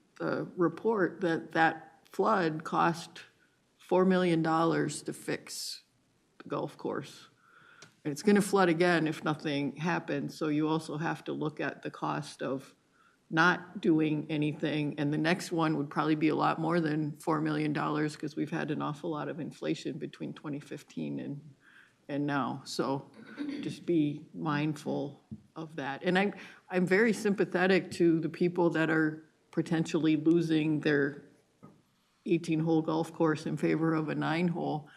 report that flood cost $4 million to fix the golf course. And it's going to flood again if nothing happens, so you also have to look at the cost of not doing anything. And the next one would probably be a lot more than $4 million, because we've had an awful lot of inflation between 2015 and now. So just be mindful of that. And I'm very sympathetic to the people that are potentially losing their 18-hole golf course in favor of a 9-hole.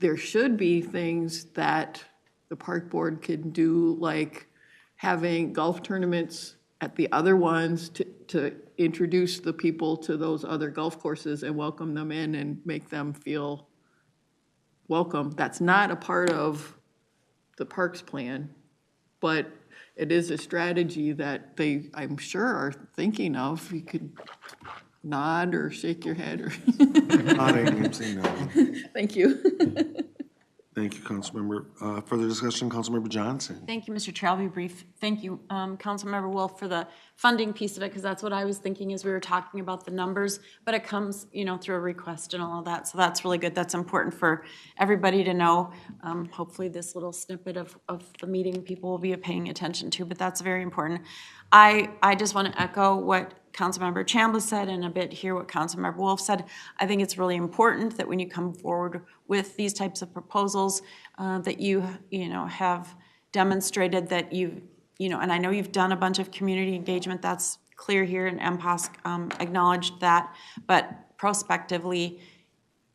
There should be things that the park board can do, like having golf tournaments at the other ones to introduce the people to those other golf courses and welcome them in and make them feel welcome. That's not a part of the parks plan, but it is a strategy that they, I'm sure, are thinking of. You could nod or shake your head or. Nodding, I'm saying no. Thank you. Thank you, Councilmember. Further discussion, Councilmember Johnson. Thank you, Mr. Chair. I'll be brief. Thank you, Councilmember Wolf, for the funding piece of it, because that's what I was thinking as we were talking about the numbers, but it comes, through a request and all of that, so that's really good. That's important for everybody to know. Hopefully this little snippet of the meeting people will be paying attention to, but that's very important. I just want to echo what Councilmember Chambliss said and a bit hear what Councilmember Wolf said. I think it's really important that when you come forward with these types of proposals, that you have demonstrated that and I know you've done a bunch of community engagement, that's clear here, and MPOSC acknowledged that, but prospectively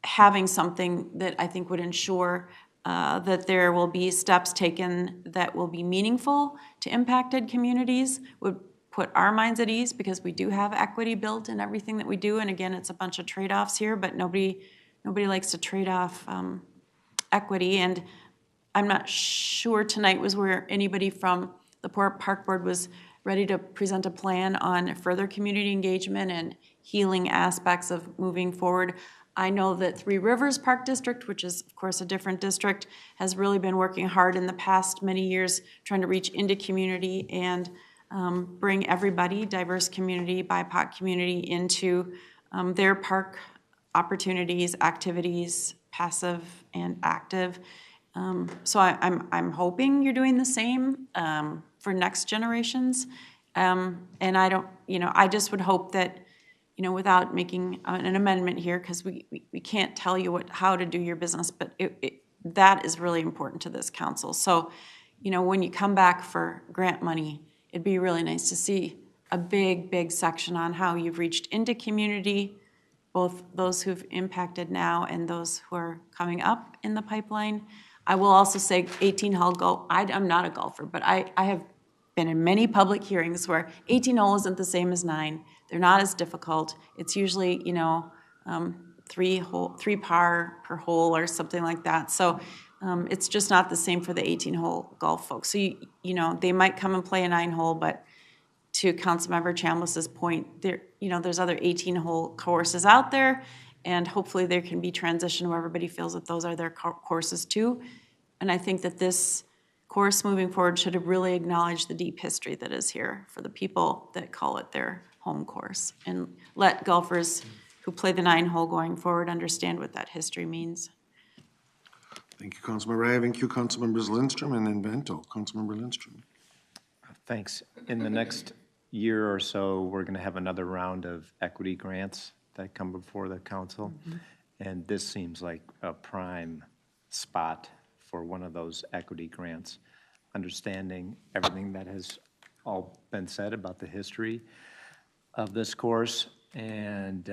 having something that I think would ensure that there will be steps taken that will be meaningful to impacted communities would put our minds at ease, because we do have equity built in everything that we do. And again, it's a bunch of trade-offs here, but nobody likes to trade off equity. And I'm not sure tonight was where anybody from the park board was ready to present a plan on further community engagement and healing aspects of moving forward. I know that Three Rivers Park District, which is of course a different district, has really been working hard in the past many years trying to reach into community and bring everybody, diverse community, BIPOC community, into their park opportunities, activities, passive and active. So I'm hoping you're doing the same for next generations. And I don't, I just would hope that, without making an amendment here, because we can't tell you how to do your business, but that is really important to this council. So, when you come back for grant money, it'd be really nice to see a big section on how you've reached into community, both those who've impacted now and those who are coming up in the pipeline. I will also say 18-hole golf, I'm not a golfer, but I have been in many public hearings where 18-hole isn't the same as 9. They're not as difficult. It's usually, 3 par per hole or something like that. So it's just not the same for the 18-hole golf folks. So, they might come and play a 9-hole, but to Councilmember Chambliss's point, there's other 18-hole courses out there, and hopefully there can be transition where everybody feels that those are their courses too. And I think that this course moving forward should really acknowledge the deep history that is here for the people that call it their home course, and let golfers who play the 9-hole going forward understand what that history means. Thank you, Councilmember. I have in queue Councilmembers Lindstrom and then Bento. Councilmember Lindstrom. Thanks. In the next year or so, we're going to have another round of equity grants that come before the council. And this seems like a prime spot for one of those equity grants. Understanding everything that has all been said about the history of this course, and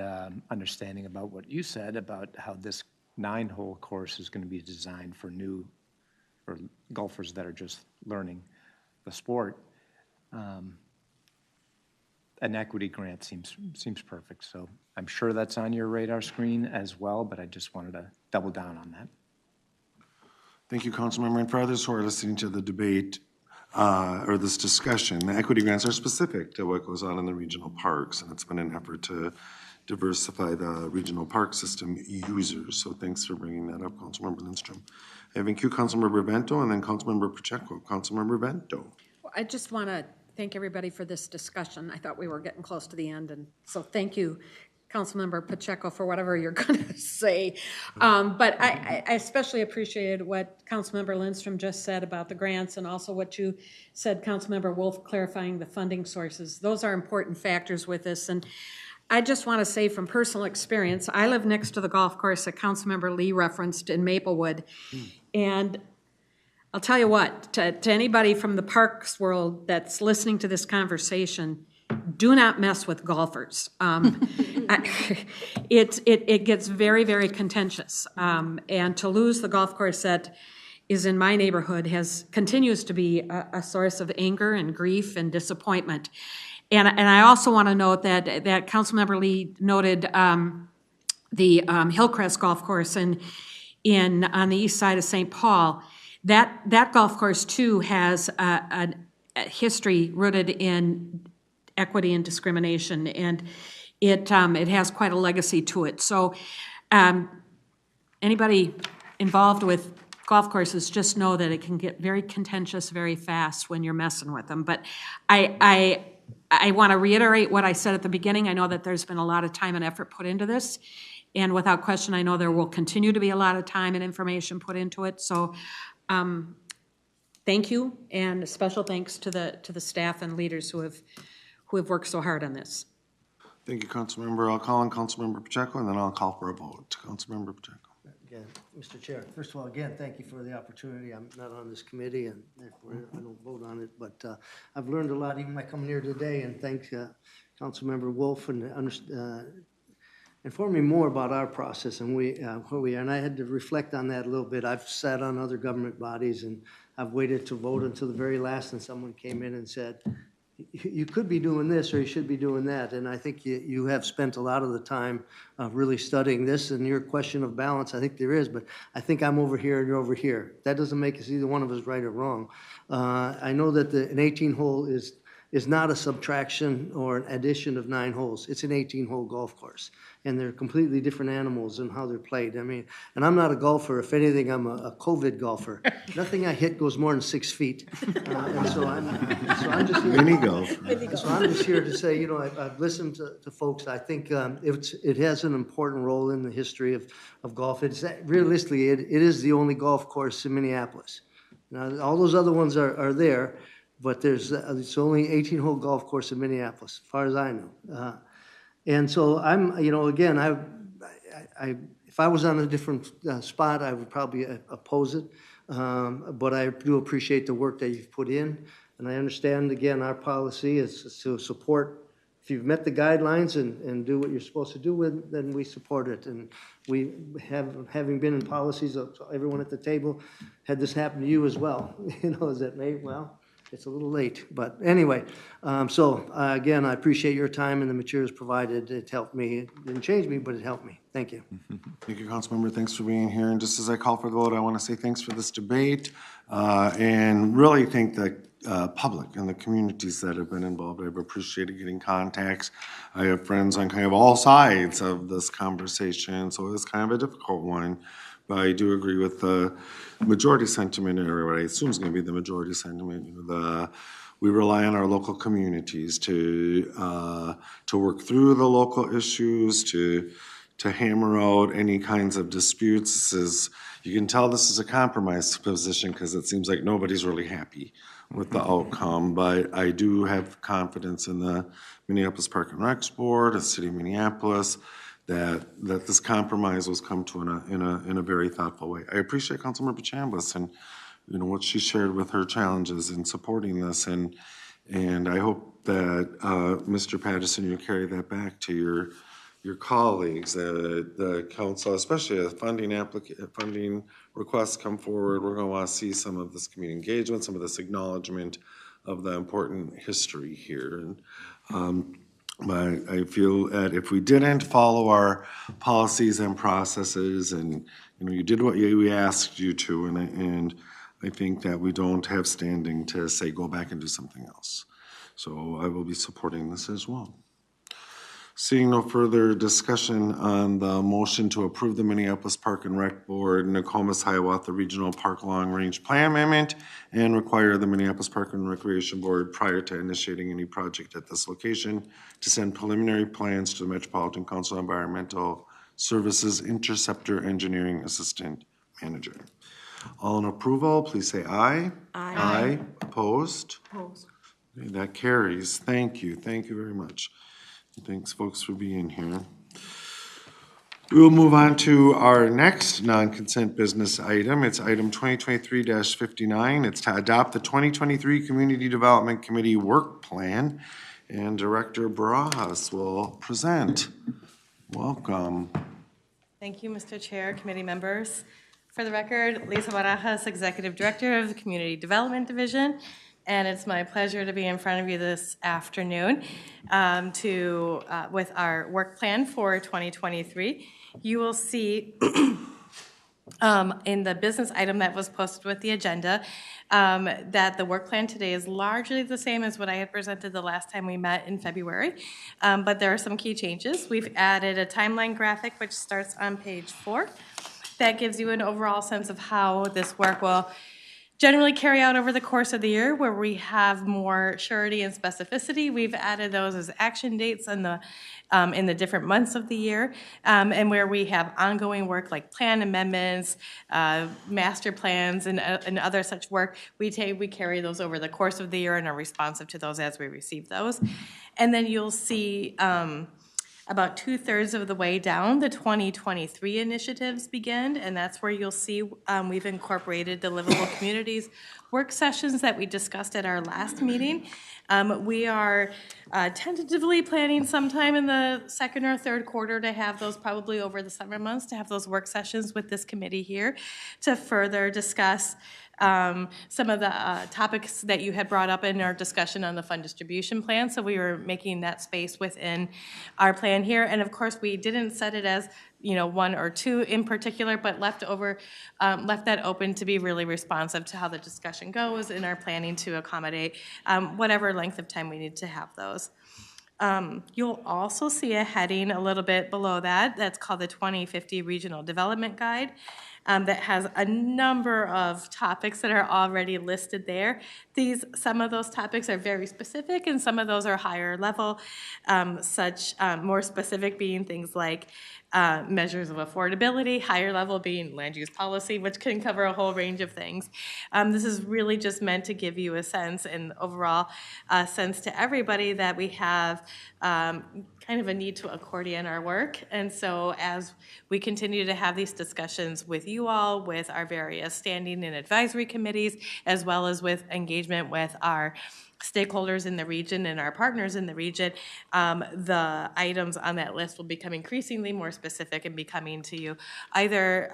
understanding about what you said about how this 9-hole course is going to be designed for golfers that are just learning the sport. An equity grant seems perfect. So I'm sure that's on your radar screen as well, but I just wanted to double down on that. Thank you, Councilmember. And for others who are listening to the debate or this discussion, the equity grants are specific to what goes on in the regional parks, and it's been an effort to diversify the regional park system users. So thanks for bringing that up, Councilmember Lindstrom. I have in queue Councilmember Bento and then Councilmember Pacheco. Councilmember Bento. Well, I just want to thank everybody for this discussion. I thought we were getting close to the end, and so thank you, Councilmember Pacheco, for whatever you're going to say. But I especially appreciated what Councilmember Lindstrom just said about the grants, and also what you said, Councilmember Wolf, clarifying the funding sources. Those are important factors with this. And I just want to say from personal experience, I live next to the golf course that Councilmember Lee referenced in Maplewood. And I'll tell you what, to anybody from the parks world that's listening to this conversation, do not mess with golfers. It gets very, very contentious. And to lose the golf course that is in my neighborhood continues to be a source of anger and grief and disappointment. And I also want to note that Councilmember Lee noted the Hillcrest Golf Course on the east side of St. Paul. That golf course too has a history rooted in equity and discrimination, and it has quite a legacy to it. So anybody involved with golf courses, just know that it can get very contentious very fast when you're messing with them. But I want to reiterate what I said at the beginning. I know that there's been a lot of time and effort put into this, and without question, I know there will continue to be a lot of time and information put into it. So thank you, and a special thanks to the staff and leaders who have worked so hard on this. Thank you, Councilmember. I'll call on Councilmember Pacheco, and then I'll call for a vote. Councilmember Pacheco. Again, Mr. Chair, first of all, again, thank you for the opportunity. I'm not on this committee, and therefore I don't vote on it, but I've learned a lot even by coming here today, and thanks Councilmember Wolf and informing me more about our process and where we are. And I had to reflect on that a little bit. I've sat on other government bodies, and I've waited to vote until the very last, and someone came in and said, you could be doing this or you should be doing that. And I think you have spent a lot of the time really studying this, and your question of balance, I think there is, but I think I'm over here and you're over here. That doesn't make us either one of us right or wrong. I know that an 18-hole is is not a subtraction or an addition of 9 holes. It's an 18-hole golf course, and they're completely different animals in how they're played. I mean, and I'm not a golfer. If anything, I'm a COVID golfer. Nothing I hit goes more than 6 feet. And so I'm just here. Mini golf. So I'm just here to say, you know, I've listened to folks. I think it has an important role in the history of golf. Realistically, it is the only golf course in Minneapolis. Now, all those other ones are there, but it's only 18-hole golf course in Minneapolis, as far as I know. And so I'm, you know, again, if I was on a different spot, I would probably oppose it. But I do appreciate the work that you've put in. And I understand, again, our policy is to support. If you've met the guidelines and do what you're supposed to do, then we support it. And we having been in policies, everyone at the table, had this happen to you as well. You know, is that maybe, well, it's a little late. But anyway, again, I appreciate your time and the materials provided. It helped me. It didn't change me, but it helped me. Thank you. Thank you, Councilmember. Thanks for being here. And just as I call for the vote, I want to say thanks for this debate and really thank the public and the communities that have been involved. I've appreciated getting contacts. I have friends on kind of all sides of this conversation, so it's kind of a difficult one. But I do agree with the majority sentiment, or what I assume is going to be the majority sentiment. You know, we rely on our local communities to work through the local issues, to hammer out any kinds of disputes. You can tell this is a compromise position because it seems like nobody's really happy with the outcome, but I do have confidence in the Minneapolis Park and Recs Board, the City of Minneapolis, that this compromise was come to in a very thoughtful way. I appreciate Councilmember Chambliss and what she shared with her challenges in supporting this, and I hope that Mr. Patterson, you carry that back to your colleagues, the council, especially as funding requests come forward. We're going to want to see some of this community engagement, some of this acknowledgement of the important history here. And I feel that if we didn't follow our policies and processes, and you did what we asked you to, and I think that we don't have standing to say go back and do something else. So I will be supporting this as well. Seeing no further discussion on the motion to approve the Minneapolis Park and Rec Board Nokomis-Hiawatha Regional Park Long Range Plan Amendment and require the Minneapolis Park and Recreation Board, prior to initiating any project at this location, to send preliminary plans to the Metropolitan Council Environmental Services Interceptor Engineering Assistant Manager. All in approval, please say aye. Aye. Aye. Opposed? Opposed. Okay, that carries. Thank you. Thank you very much. Thanks, folks, for being here. We will move on to our next non-consent business item. It's item 2023-59. It's to adopt the 2023 Community Development Committee Work Plan, and Director Barajas will present. Welcome. Thank you, Mr. Chair, committee members. For the record, Lisa Barajas, Executive Director of the Community Development Division, and it's my pleasure to be in front of you this afternoon with our work plan for 2023. You will see in the business item that was posted with the agenda that the work plan today is largely the same as what I had presented the last time we met in February, but there are some key changes. We've added a timeline graphic which starts on page 4 that gives you an overall sense of how this work will generally carry out over the course of the year, where we have more surety and specificity. We've added those as action dates in the different months of the year, and where we have ongoing work like plan amendments, master plans, and other such work. We carry those over the course of the year and are responsive to those as we receive those. And then you'll see about 2/3 of the way down, the 2023 initiatives begin, and that's where you'll see we've incorporated the Livable Communities work sessions that we discussed at our last meeting. We are tentatively planning sometime in the second or third quarter to have those, probably over the summer months, to have those work sessions with this committee here to further discuss some of the topics that you had brought up in our discussion on the fund distribution plan. So we were making that space within our plan here. And of course, we didn't set it as one or two in particular, but left that open to be really responsive to how the discussion goes in our planning to accommodate whatever length of time we need to have those. You'll also see a heading a little bit below that, that's called the 2050 Regional Development Guide, that has a number of topics that are already listed there. Some of those topics are very specific, and some of those are higher level, more specific being things like measures of affordability, higher level being land use policy, which can cover a whole range of things. This is really just meant to give you a sense and overall sense to everybody that we have kind of a need to accordion our work. And so as we continue to have these discussions with you all, with our various standing and advisory committees, as well as with engagement with our stakeholders in the region and our partners in the region, the items on that list will become increasingly more specific and be coming to you either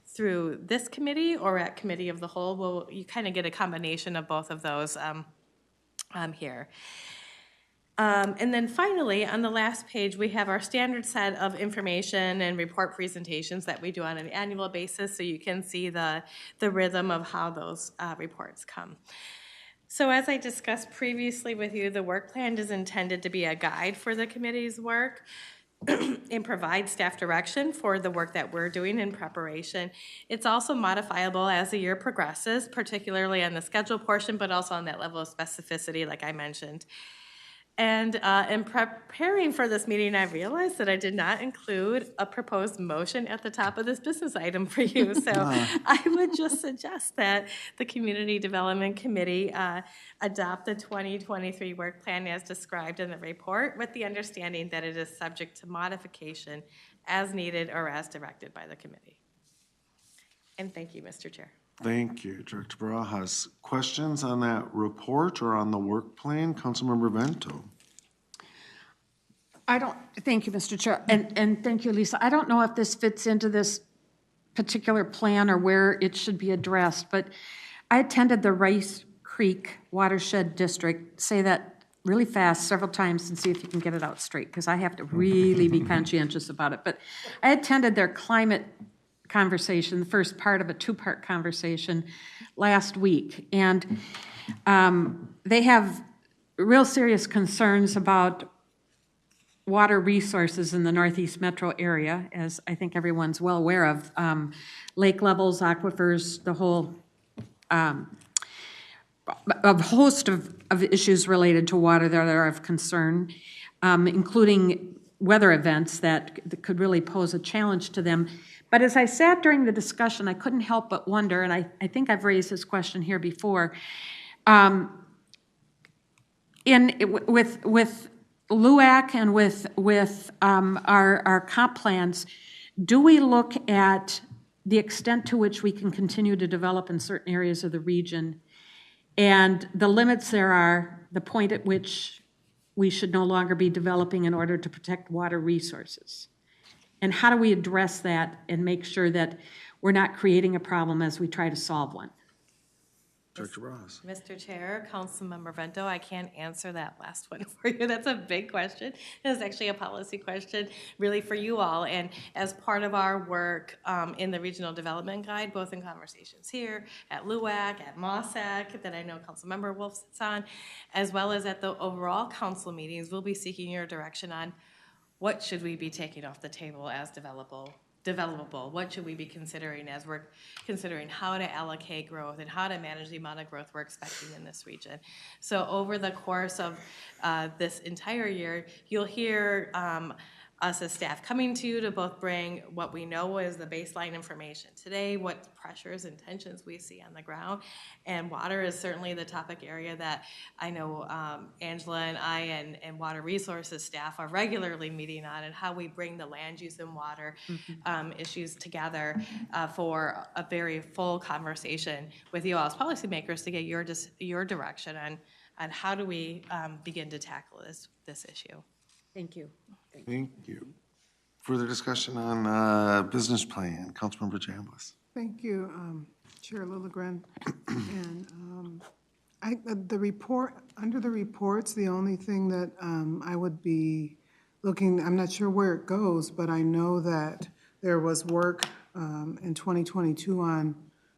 through this committee or at committee of the whole. You kind of get a combination of both of those here. And then finally, on the last page, we have our standard set of information and report presentations that we do on an annual basis, so you can see the rhythm of how those reports come. So as I discussed previously with you, the work plan is intended to be a guide for the committee's work and provide staff direction for the work that we're doing in preparation. It's also modifiable as the year progresses, particularly on the schedule portion, but also on that level of specificity like I mentioned. And in preparing for this meeting, I realized that I did not include a proposed motion at the top of this business item for you. So I would just suggest that the Community Development Committee adopt the 2023 work plan as described in the report, with the understanding that it is subject to modification as needed or as directed by the committee. And thank you, Mr. Chair. Thank you, Director Barajas. Questions on that report or on the work plan? Councilmember Vento. Thank you, Mr. Chair, and thank you, Lisa. I don't know if this fits into this particular plan or where it should be addressed, but I attended the Rice Creek Watershed District. Say that really fast several times and see if you can get it out straight, because I have to really be conscientious about it. But I attended their climate conversation, the first part of a two-part conversation last week. And they have real serious concerns about water resources in the Northeast metro area, as I think everyone's well aware of. Lake levels, aquifers, the whole a host of issues related to water that are of concern, including weather events that could really pose a challenge to them. But as I sat during the discussion, I couldn't help but wonder, and I think I've raised this question here before, with LUAC and with our comp plans, do we look at the extent to which we can continue to develop in certain areas of the region, and the limits there are, the point at which we should no longer be developing in order to protect water resources? And how do we address that and make sure that we're not creating a problem as we try to solve one? Director Ross. Mr. Chair, Councilmember Vento, I can't answer that last one for you. That's a big question. It's actually a policy question really for you all. And as part of our work in the Regional Development Guide, both in conversations here, at LUAC, at MOSAC, that I know Councilmember Wolf sits on, as well as at the overall council meetings, we'll be seeking your direction on what should we be taking off the table as developable? What should we be considering as we're considering how to allocate growth and how to manage the amount of growth we're expecting in this region? So over the course of this entire year, you'll hear us as staff coming to you to both bring what we know is the baseline information today, what pressures and tensions we see on the ground. And water is certainly the topic area that I know Angela and I and water resources staff are regularly meeting on, and how we bring the land use and water issues together for a very full conversation with you all as policymakers to get your direction on how do we begin to tackle this issue. Thank you. Thank you. Further discussion on business plan. Councilmember Chambliss. Thank you, Chair Lilligren. And the report, under the reports, the only thing that I would be looking, I'm not sure where it goes, but I know that There was work in 2022 on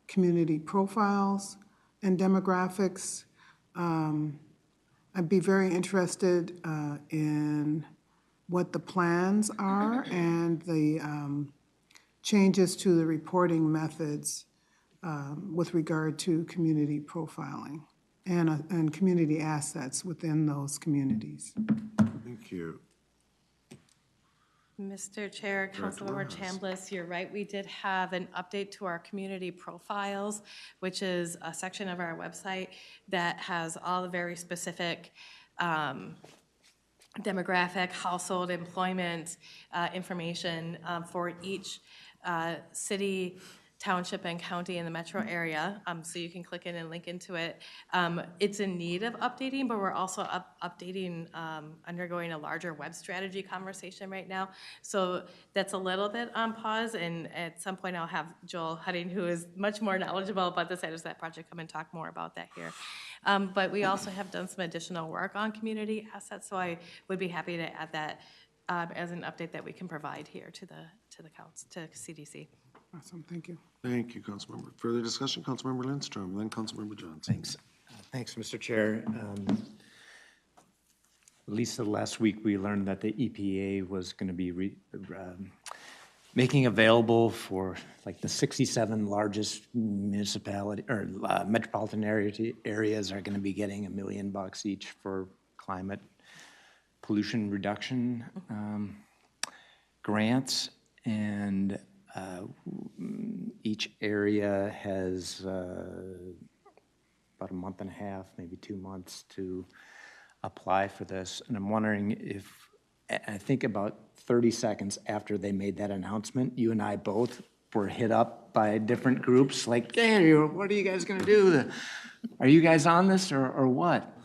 community profiles and demographics. I'd be very interested in what the plans are and the changes to the reporting methods with regard to community profiling and community assets within those communities. Thank you. Mr. Chair, Councilmember Chambliss, you're right. We did have an update to our community profiles, which is a section of our website that has all the very specific demographic, household, employment information for each city, township, and county in the metro area, so you can click in and link into it. It's in need of updating, but we're also updating, undergoing a larger web strategy conversation right now. So that's a little bit on pause, and at some point I'll have Joel Hudding, who is much more knowledgeable about the status of that project, come and talk more about that here. But we also have done some additional work on community assets, so I would be happy to add that as an update that we can provide here to the council, to CDC. Awesome, thank you. Thank you, Councilmember. Further discussion, Councilmember Lindstrom, then Councilmember Johnson. Thanks. Thanks, Mr. Chair. Lisa, last week we learned that the EPA was going to be making available for like the 67 largest municipality or metropolitan areas are going to be getting $1 million each for climate pollution reduction grants, and each area has about a month and a half, maybe 2 months to apply for this. And I'm wondering if, I think about 30 seconds after they made that announcement, you and I both were hit up by different groups like, hey, what are you guys gonna do? Are you guys on this or what?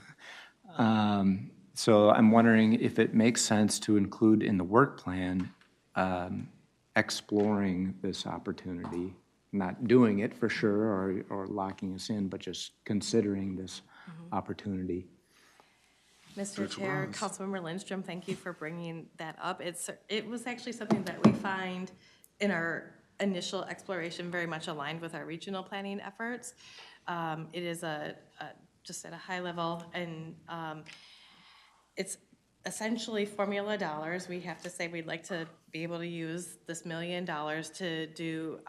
So I'm wondering if it makes sense to include in the work plan exploring this opportunity, not doing it for sure or locking us in, but just considering this opportunity. Mr. Chair, Councilmember Lindstrom, thank you for bringing that up. It was actually something that we find in our initial exploration very much aligned with our regional planning efforts. It is just at a high level, and it's essentially formula dollars. We have to say we'd like to be able to use this $1 million to do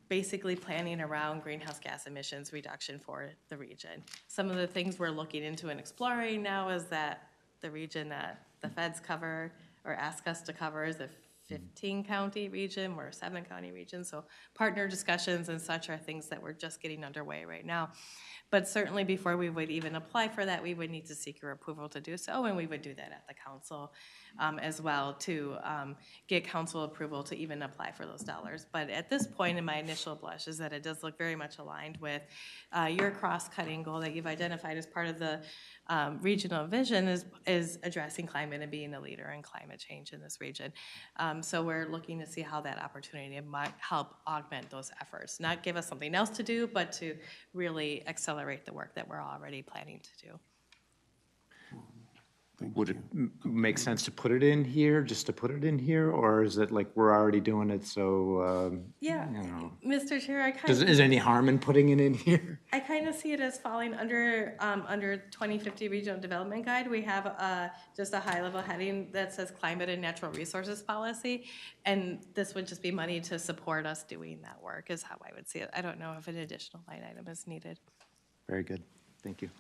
basically planning around greenhouse gas emissions reduction for the region. Some of the things we're looking into and exploring now is that the region that the feds cover or ask us to cover is a 15-county region. We're a 7-county region, so partner discussions and such are things that we're just getting underway right now. But certainly before we would even apply for that, we would need to seek your approval to do so, and we would do that at the council as well to get council approval to even apply for those dollars. But at this point in my initial blush is that it does look very much aligned with your cross-cutting goal that you've identified as part of the regional vision is addressing climate and being a leader in climate change in this region. So we're looking to see how that opportunity might help augment those efforts, not give us something else to do, but to really accelerate the work that we're already planning to do. Would it make sense to put it in here, just to put it in here, or is it like we're already doing it, so, Yeah, you know? Mr. Chair, Is there any harm in putting it in here? I kind of see it as falling under 2050 Regional Development Guide. We have just a high-level heading that says Climate and Natural Resources Policy, and this would just be money to support us doing that work is how I would see it. I don't know if an additional line item is needed. Very good, thank you.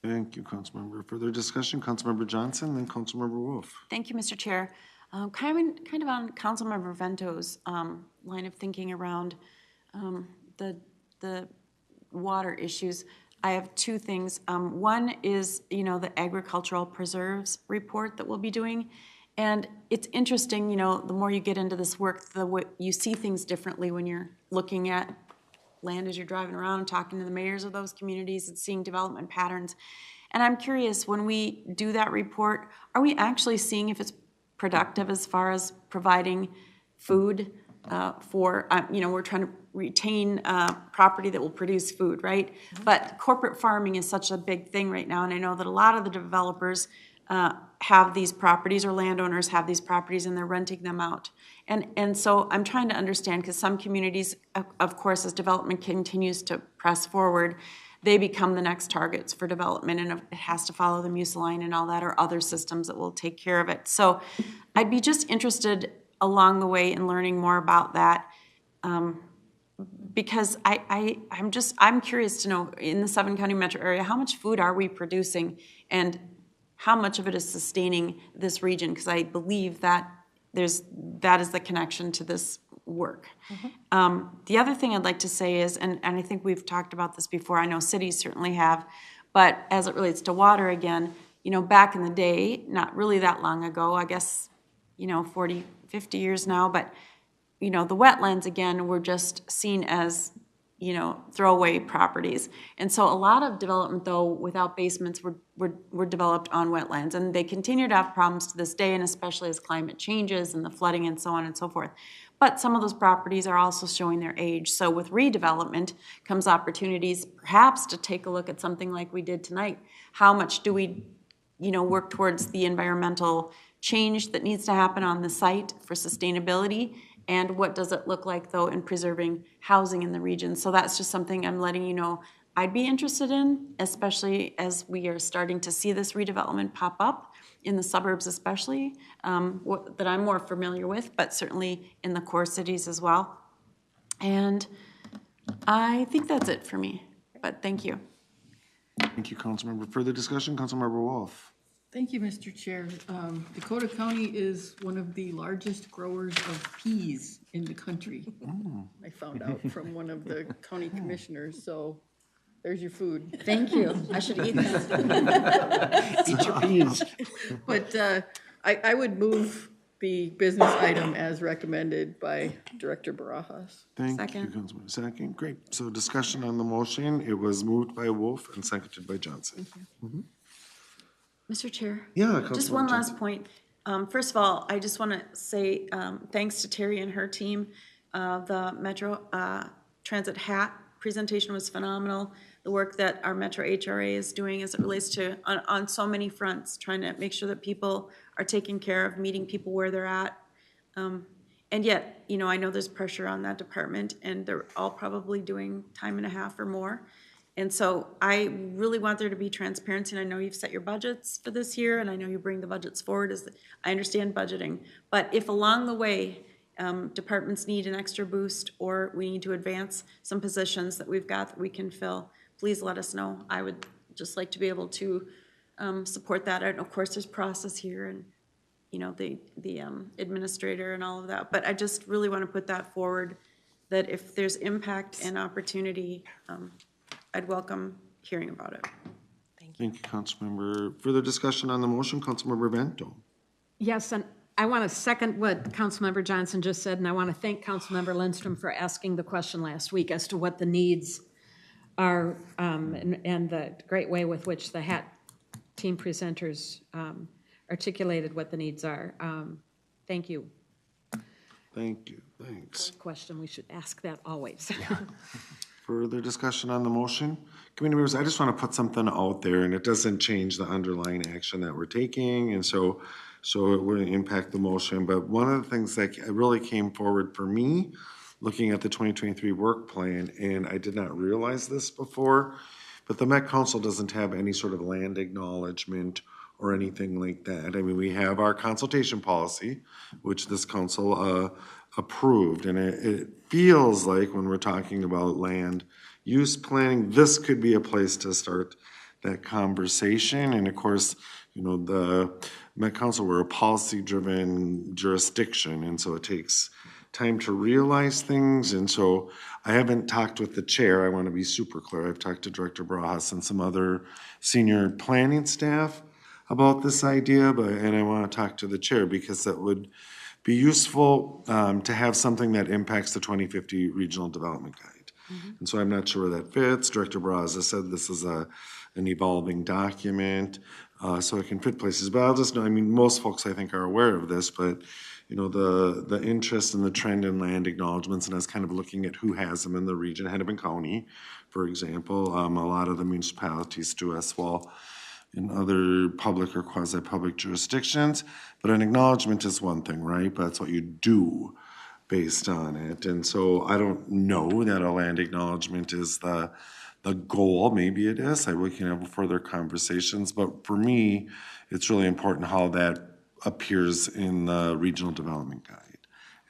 Thank you, Councilmember. Further discussion, Councilmember Johnson, then Councilmember Wolf. Thank you, Mr. Chair. Kind of on Councilmember Vento's line of thinking around the water issues. I have two things. One is, the agricultural preserves report that we'll be doing. And it's interesting, the more you get into this work, you see things differently when you're looking at land as you're driving around and talking to the mayors of those communities and seeing development patterns. And I'm curious, when we do that report, are we actually seeing if it's productive as far as providing food for, we're trying to retain property that will produce food, right? But corporate farming is such a big thing right now, and I know that a lot of the developers have these properties, or landowners have these properties and they're renting them out. And so I'm trying to understand, because some communities, of course, as development continues to press forward, they become the next targets for development, and it has to follow the Musa line and all that, or other systems that will take care of it. So I'd be just interested along the way in learning more about that, because I'm curious to know, in the 7-county metro area, how much food are we producing, and how much of it is sustaining this region? Because I believe that that is the connection to this work. The other thing I'd like to say is, and I think we've talked about this before, I know cities certainly have, but as it relates to water again, back in the day, not really that long ago, I guess, 40, 50 years now, but, the wetlands again were just seen as, throwaway properties. And so a lot of development, though, without basements were developed on wetlands, and they continue to have problems to this day, and especially as climate changes and the flooding and so on and so forth. But some of those properties are also showing their age. So with redevelopment comes opportunities perhaps to take a look at something like we did tonight. How much do we, work towards the environmental change that needs to happen on the site for sustainability? And what does it look like, though, in preserving housing in the region? So that's just something I'm letting you know I'd be interested in, especially as we are starting to see this redevelopment pop up in the suburbs especially, that I'm more familiar with, but certainly in the core cities as well. And I think that's it for me, but thank you. Thank you, Councilmember. Further discussion, Councilmember Wolf. Thank you, Mr. Chair. Dakota County is one of the largest growers of peas in the country. I found out from one of the county commissioners, so there's your food. Thank you. I should eat that. Eat your peas. But I would move the business item as recommended by Director Barajas. Thank you, Second. Councilmember. Second, great. So discussion on the motion. It was moved by Wolf and seconded by Johnson. Mr. Chair? Yeah, Just Councilmember one Johnson. last point. First of all, I just want to say thanks to Terri and her team. The Metro Transit hat presentation was phenomenal. The work that our Metro HRA is doing as it relates to, on so many fronts, trying to make sure that people are taken care of, meeting people where they're at. And yet, I know there's pressure on that department, and they're all probably doing time and a half or more. And so I really want there to be transparency, and I know you've set your budgets for this year, and I know you bring the budgets forward. I understand budgeting, but if along the way, departments need an extra boost, or we need to advance some positions that we've got that we can fill, please let us know. I would just like to be able to support that. And of course, there's process here, and the administrator and all of that, but I just really want to put that forward, that if there's impact and opportunity, I'd welcome hearing about it. Thank you, Councilmember. Further discussion on the motion, Councilmember Bento. Yes, and I want to second what Councilmember Johnson just said, and I want to thank Councilmember Lindstrom for asking the question last week as to what the needs are, and the great way with which the HAT team presenters articulated what the needs are. Thank you. Thank you, thanks. Question, we should ask that always. Further discussion on the motion? Committee members, I just want to put something out there, and it doesn't change the underlying action that we're taking, and so it wouldn't impact the motion. But one of the things that really came forward for me, looking at the 2023 work plan, and I did not realize this before, but the Met Council doesn't have any sort of land acknowledgement or anything like that. I mean, we have our consultation policy, which this council approved, and it feels like when we're talking about land use planning, this could be a place to start that conversation. And of course, the Met Council, we're a policy-driven jurisdiction, and so it takes time to realize things. And so I haven't talked with the chair. I want to be super clear. I've talked to Director Barajas and some other senior planning staff about this idea, and I want to talk to the chair, because that would be useful to have something that impacts the 2050 Regional Development Guide. And so I'm not sure where that fits. Director Barajas said this is an evolving document, so it can fit places. But I'll just know, I mean, most folks I think are aware of this, but the interest and the trend in land acknowledgements, and I was kind of looking at who has them in the region. Hennepin County, for example, a lot of the municipalities do as well. in other public or quasi-public jurisdictions. But an acknowledgement is one thing, right? But that's what you do based on it. And so I don't know that a land acknowledgement is the goal. Maybe it is. We can have further conversations. But for me, it's really important how that appears in the regional development guide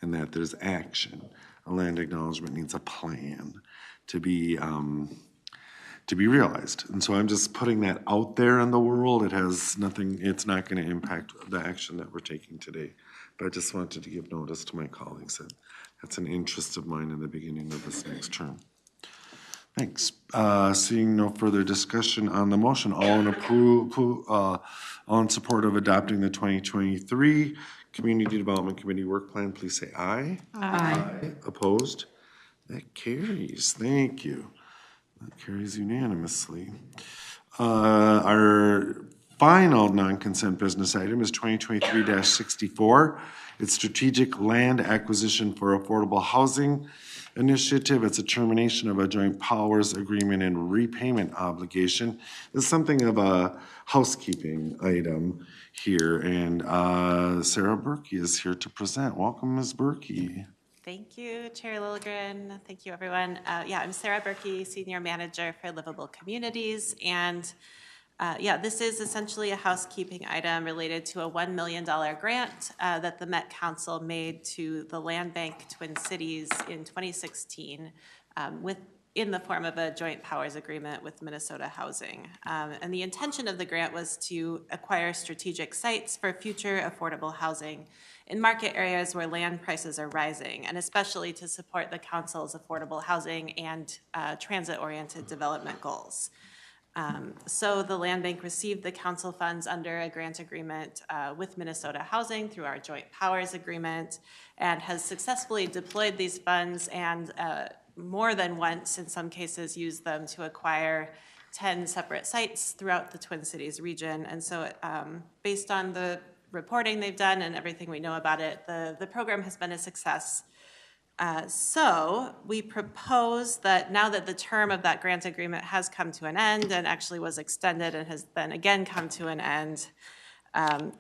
and that there's action. A land acknowledgement needs a plan to be realized. And so I'm just putting that out there in the world. It has nothing, it's not going to impact the action that we're taking today. But I just wanted to give notice to my colleagues that that's an interest of mine in the beginning of this next term. Thanks. Seeing no further discussion on the motion, all in support of adopting the 2023 Community Development Committee Work Plan, please say aye. Aye. Opposed? That carries. Thank you. That carries unanimously. Our final non-consent business item is 2023-64. It's Strategic Land Acquisition for Affordable Housing Initiative. It's a termination of a joint powers agreement and repayment obligation. It's something of a housekeeping item here, and Sarah Berke is here to present. Welcome, Ms. Berke. Thank you, Chair Lilligren. Thank you, everyone. I'm Sarah Berke, Senior Manager for Livable Communities, and this is essentially a housekeeping item related to a $1 million grant that the Met Council made to the Land Bank Twin Cities in 2016 in the form of a joint powers agreement with Minnesota Housing. And the intention of the grant was to acquire strategic sites for future affordable housing in market areas where land prices are rising, and especially to support the council's affordable housing and transit-oriented development goals. So the Land Bank received the council funds under a grant agreement with Minnesota Housing through our joint powers agreement, and has successfully deployed these funds and more than once, in some cases, used them to acquire 10 separate sites throughout the Twin Cities region. And so based on the reporting they've done and everything we know about it, the program has been a success. So we propose that now that the term of that grant agreement has come to an end and actually was extended and has then again come to an end,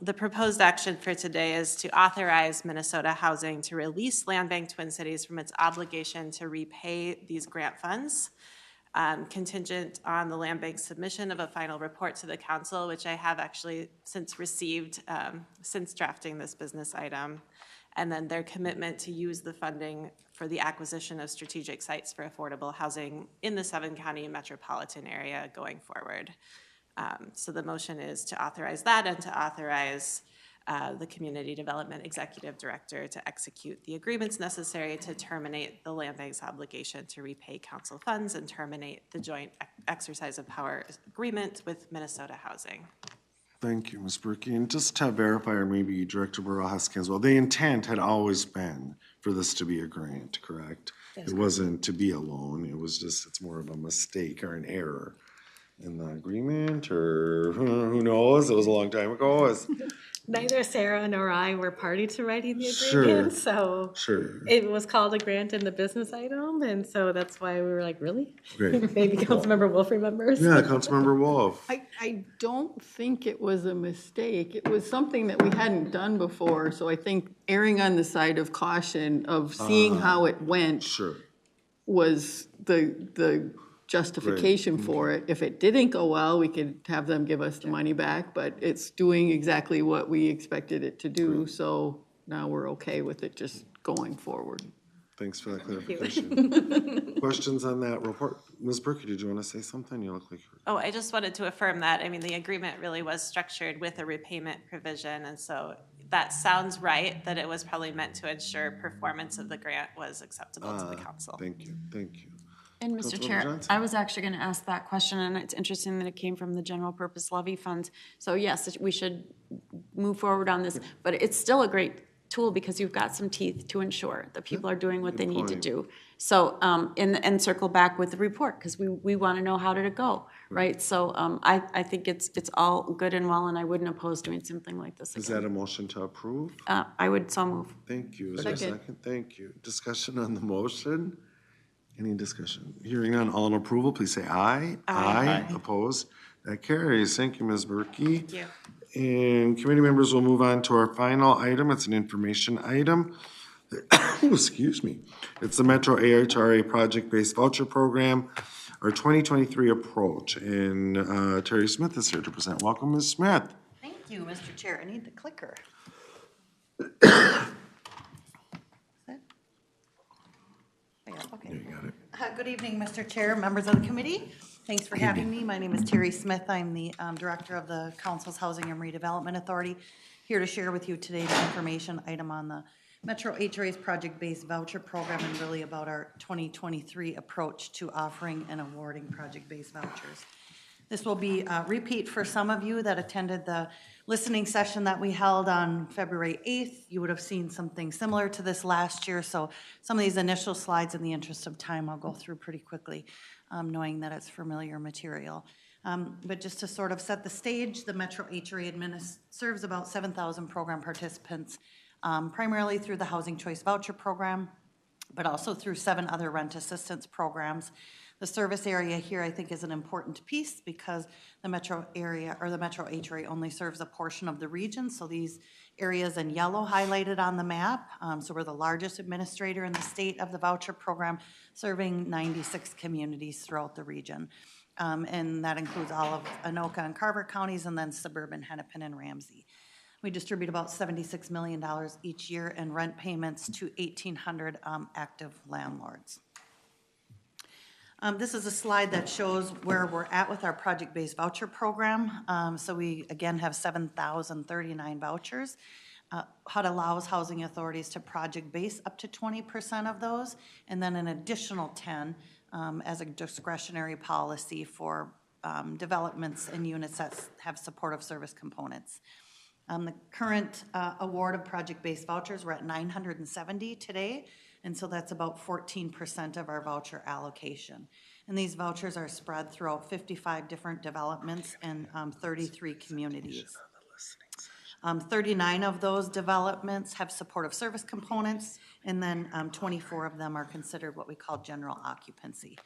the proposed action for today is to authorize Minnesota Housing to release Land Bank Twin Cities from its obligation to repay these grant funds, contingent on the Land Bank's submission of a final report to the council, which I have actually since received since drafting this business item, and then their commitment to use the funding for the acquisition of strategic sites for affordable housing in the 7-county metropolitan area going forward. So the motion is to authorize that and to authorize the Community Development Executive Director to execute the agreements necessary to terminate the Land Bank's obligation to repay council funds and terminate the joint exercise of power agreement with Minnesota Housing. Thank you, Ms. Berke. And just to verify, or maybe Director Barajas as well, the intent had always been for this to be a grant, correct? It wasn't to be a loan. It was just, it's more of a mistake or an error in the agreement, or who knows? It was a long time ago. Neither Sarah nor I were party to writing the Sure. agreement, so Sure. it was called a grant in the business item, and so that's why we were like, really? Great. Maybe Councilmember Wolf remembers. Yeah, Councilmember Wolf. I don't think it was a mistake. It was something that we hadn't done before, so I think erring on the side of caution of seeing how it went Sure. was the justification for it. If it didn't go well, we could have them give us the money back, but it's doing exactly what we expected it to do, so now we're okay with it just going forward. Thanks for that clarification. Questions on that report? Ms. Berke, did you want to say something? You look like you're... Oh, I just wanted to affirm that. I mean, the agreement really was structured with a repayment provision, and so that sounds right, that it was probably meant to ensure performance of the grant was acceptable to the council. Thank you, thank you. And Mr. Councilmember Chair, Johnson? I was actually going to ask that question, and it's interesting that it came from the general purpose levy fund. So yes, we should move forward on this, but it's still a great tool because you've got some teeth to ensure that people are doing what they need to do. So, and circle back with the report, because we want to know how did it go, right? So I think it's all good and well, and I wouldn't oppose doing something like this again. Is that a motion to approve? I would so move. Thank you. Is there a second? Thank you. Discussion on the motion? Any discussion? Hearing none, all in approval, please say aye. Aye. Opposed? That carries. Thank you, Ms. Berke. Thank you. And committee members will move on to our final item. It's an information item. Excuse me. It's the Metro AHRA Project-Based Voucher Program, our 2023 approach. And Terri Smith is here to present. Welcome, Ms. Smith. Thank you, Mr. Chair. I need the clicker. Okay. You got it. Good evening, Mr. Chair, members of the committee. Thanks for having me. My name is Terri Smith. I'm the Director of the Council's Housing and Redevelopment Authority, here to share with you today the information item on the Metro HRA's project-based voucher program and really about our 2023 approach to offering and awarding project-based vouchers. This will be a repeat for some of you that attended the listening session that we held on February 8th. You would have seen something similar to this last year, so some of these initial slides, in the interest of time, I'll go through pretty quickly, knowing that it's familiar material. But just to sort of set the stage, the Metro HRA serves about 7,000 program participants, primarily through the Housing Choice Voucher Program, but also through 7 other rent assistance programs. The service area here, I think, is an important piece because the metro area, or the Metro HRA, only serves a portion of the region. So these areas in yellow highlighted on the map. So we're the largest administrator in the state of the voucher program, serving 96 communities throughout the region. And that includes all of Anoka and Carver counties, and then suburban Hennepin and Ramsey. We distribute about $76 million each year in rent payments to 1,800 active landlords. This is a slide that shows where we're at with our project-based voucher program. So we, again, have 7,039 vouchers. HUD allows housing authorities to project-base up to 20% of those, and then an additional 10 as a discretionary policy for developments and units that have supportive service components. The current award of project-based vouchers, we're at 970 today, and so that's about 14% of our voucher allocation. And these vouchers are spread throughout 55 different developments and 33 communities. 39 of those developments have supportive service components, and then 24 of them are considered what we call general occupancy.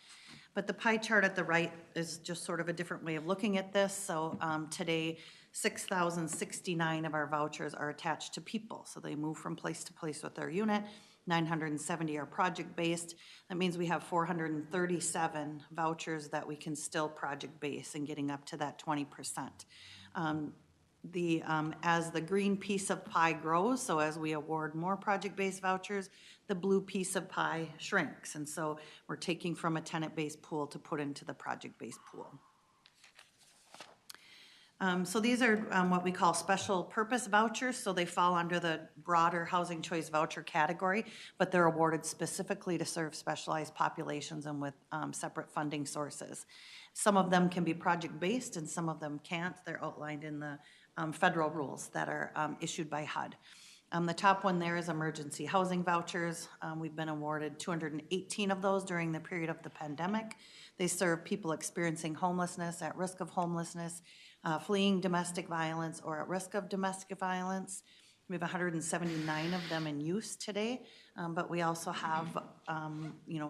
But the pie chart at the right is just sort of a different way of looking at this. So today, 6,069 of our vouchers are attached to people. So they move from place to place with their unit. 970 are project-based. That means we have 437 vouchers that we can still project-base and getting up to that 20%. As the green piece of pie grows, so as we award more project-based vouchers, the blue piece of pie shrinks. And so we're taking from a tenant-based pool to put into the project-based pool. So these are what we call special purpose vouchers. So they fall under the broader housing choice voucher category, but they're awarded specifically to serve specialized populations and with separate funding sources. Some of them can be project-based and some of them can't. They're outlined in the federal rules that are issued by HUD. The top one there is emergency housing vouchers. We've been awarded 218 of those during the period of the pandemic. They serve people experiencing homelessness, at risk of homelessness, fleeing domestic violence, or at risk of domestic violence. We have 179 of them in use today, but we also have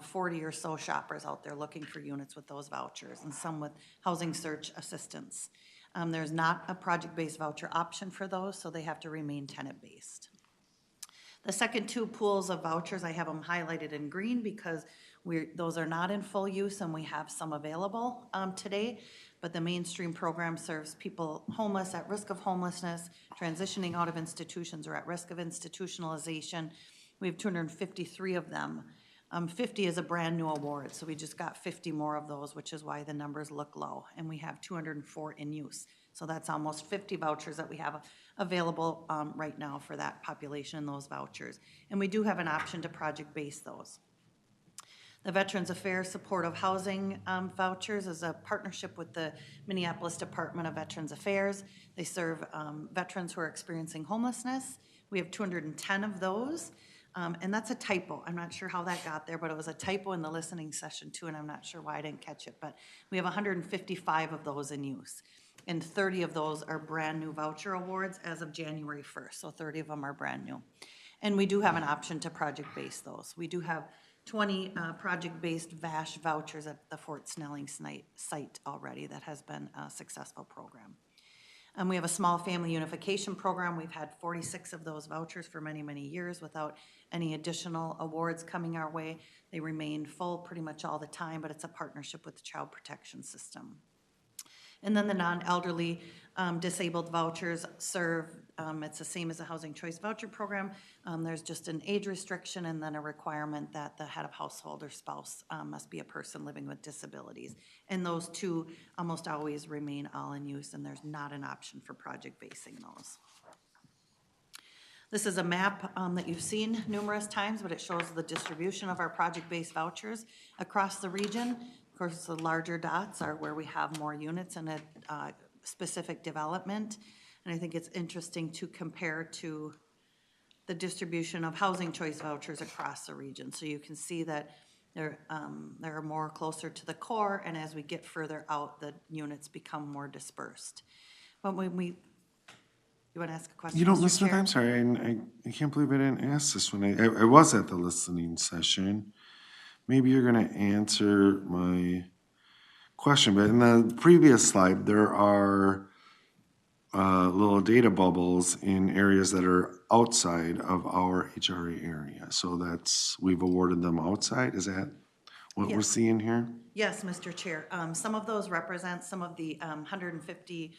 40 or so shoppers out there looking for units with those vouchers, and some with housing search assistance. There's not a project-based voucher option for those, so they have to remain tenant-based. The second 2 pools of vouchers, I have them highlighted in green because those are not in full use and we have some available today. But the mainstream program serves people homeless, at risk of homelessness, transitioning out of institutions, or at risk of institutionalization. We have 253 of them. 50 is a brand new award, so we just got 50 more of those, which is why the numbers look low. And we have 204 in use. So that's almost 50 vouchers that we have available right now for that population and those vouchers. And we do have an option to project-base those. The Veterans Affairs Supportive Housing vouchers is a partnership with the Minneapolis Department of Veterans Affairs. They serve veterans who are experiencing homelessness. We have 210 of those. And that's a typo. I'm not sure how that got there, but it was a typo in the listening session too, and I'm not sure why I didn't catch it. But we have 155 of those in use. And 30 of those are brand new voucher awards as of January 1st. So 30 of them are brand new. And we do have an option to project-base those. We do have 20 project-based VASH vouchers at the Fort Snelling site already. That has been a successful program. We have a small family unification program. We've had 46 of those vouchers for many, many years without any additional awards coming our way. They remain full pretty much all the time, but it's a partnership with the Child Protection System. And then the non-elderly disabled vouchers serve, it's the same as the Housing Choice Voucher Program. There's just an age restriction and then a requirement that the head of household or spouse must be a person living with disabilities. And those two almost always remain all in use, and there's not an option for project basing those. This is a map that you've seen numerous times, but it shows the distribution of our project-based vouchers across the region. Of course, the larger dots are where we have more units in a specific development. And I think it's interesting to compare to the distribution of housing choice vouchers across the region. So you can see that they're more closer to the core, and as we get further out, the units become more dispersed. But when we, you want to ask a question? You don't Mr. listen to Chair? I'm sorry, I can't believe I didn't ask this when I was at the listening session. Maybe you're gonna answer my question, but in the previous slide, there are little data bubbles in areas that are outside of our HRA area. So we've awarded them outside, is that what we're Yes. seeing here? Yes, Mr. Chair. Some of those represent some of the 150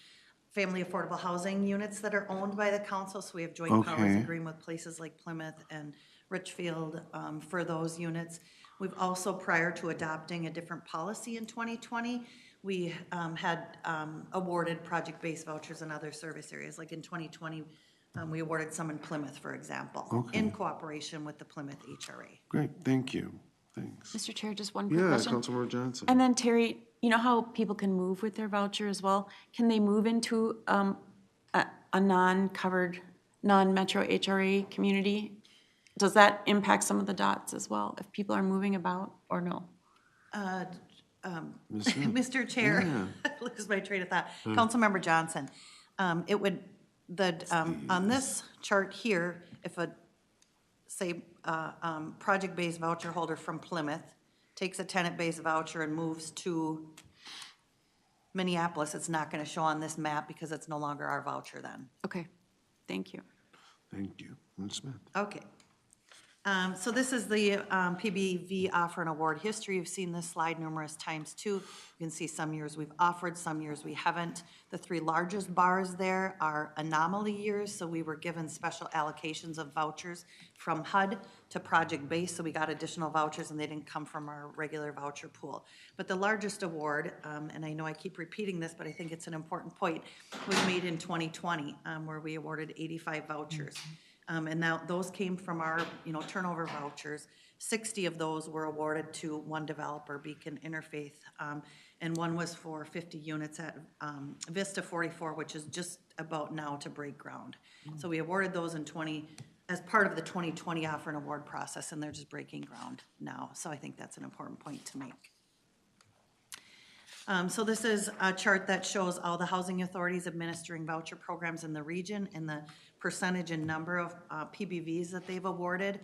family affordable housing units that are owned by the council. So we have joint powers Okay. agreement with places like Plymouth and Richfield for those units. We've also, prior to adopting a different policy in 2020, we had awarded project-based vouchers in other service areas. Like in 2020, we awarded some in Plymouth, for example, Okay. in cooperation with the Plymouth HRA. Great, thank you, thanks. Mr. Chair, just one quick Yeah, question. Councilmember Johnson. And then Terry, you know how people can move with their voucher as well? Can they move into a non-covered, non-metro HRA community? Does that impact some of the dots as well, if people are moving about, or no? Mr. Chair, I lose my train of thought. Councilmember Johnson, it would, on this chart here, if a, say, project-based voucher holder from Plymouth takes a tenant-based voucher and moves to Minneapolis, it's not gonna show on this map because it's no longer our voucher then. Okay, thank you. Thank you, Ms. Smith. Okay. So this is the PBV offer and award history. You've seen this slide numerous times too. You can see some years we've offered, some years we haven't. The three largest bars there are anomaly years, so we were given special allocations of vouchers from HUD to project base, so we got additional vouchers and they didn't come from our regular voucher pool. But the largest award, and I know I keep repeating this, but I think it's an important point, was made in 2020, where we awarded 85 vouchers. And now those came from our, turnover vouchers. 60 of those were awarded to one developer, Beacon Interfaith, and one was for 50 units at Vista 44, which is just about now to break ground. So we awarded those as part of the 2020 offer and award process, and they're just breaking ground now. So I think that's an important point to make. So this is a chart that shows all the housing authorities administering voucher programs in the region and the percentage and number of PBVs that they've awarded.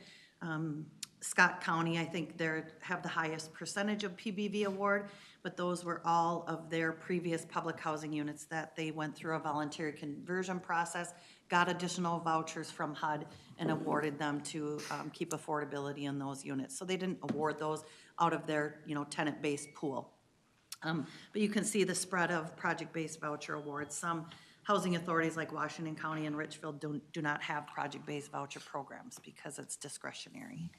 Scott County, I think they have the highest percentage of PBV award, but those were all of their previous public housing units that they went through a voluntary conversion process, got additional vouchers from HUD, and awarded them to keep affordability in those units. So they didn't award those out of their tenant-based pool. But you can see the spread of project-based voucher awards. Some housing authorities like Washington County and Richfield do not have project-based voucher programs because it's discretionary.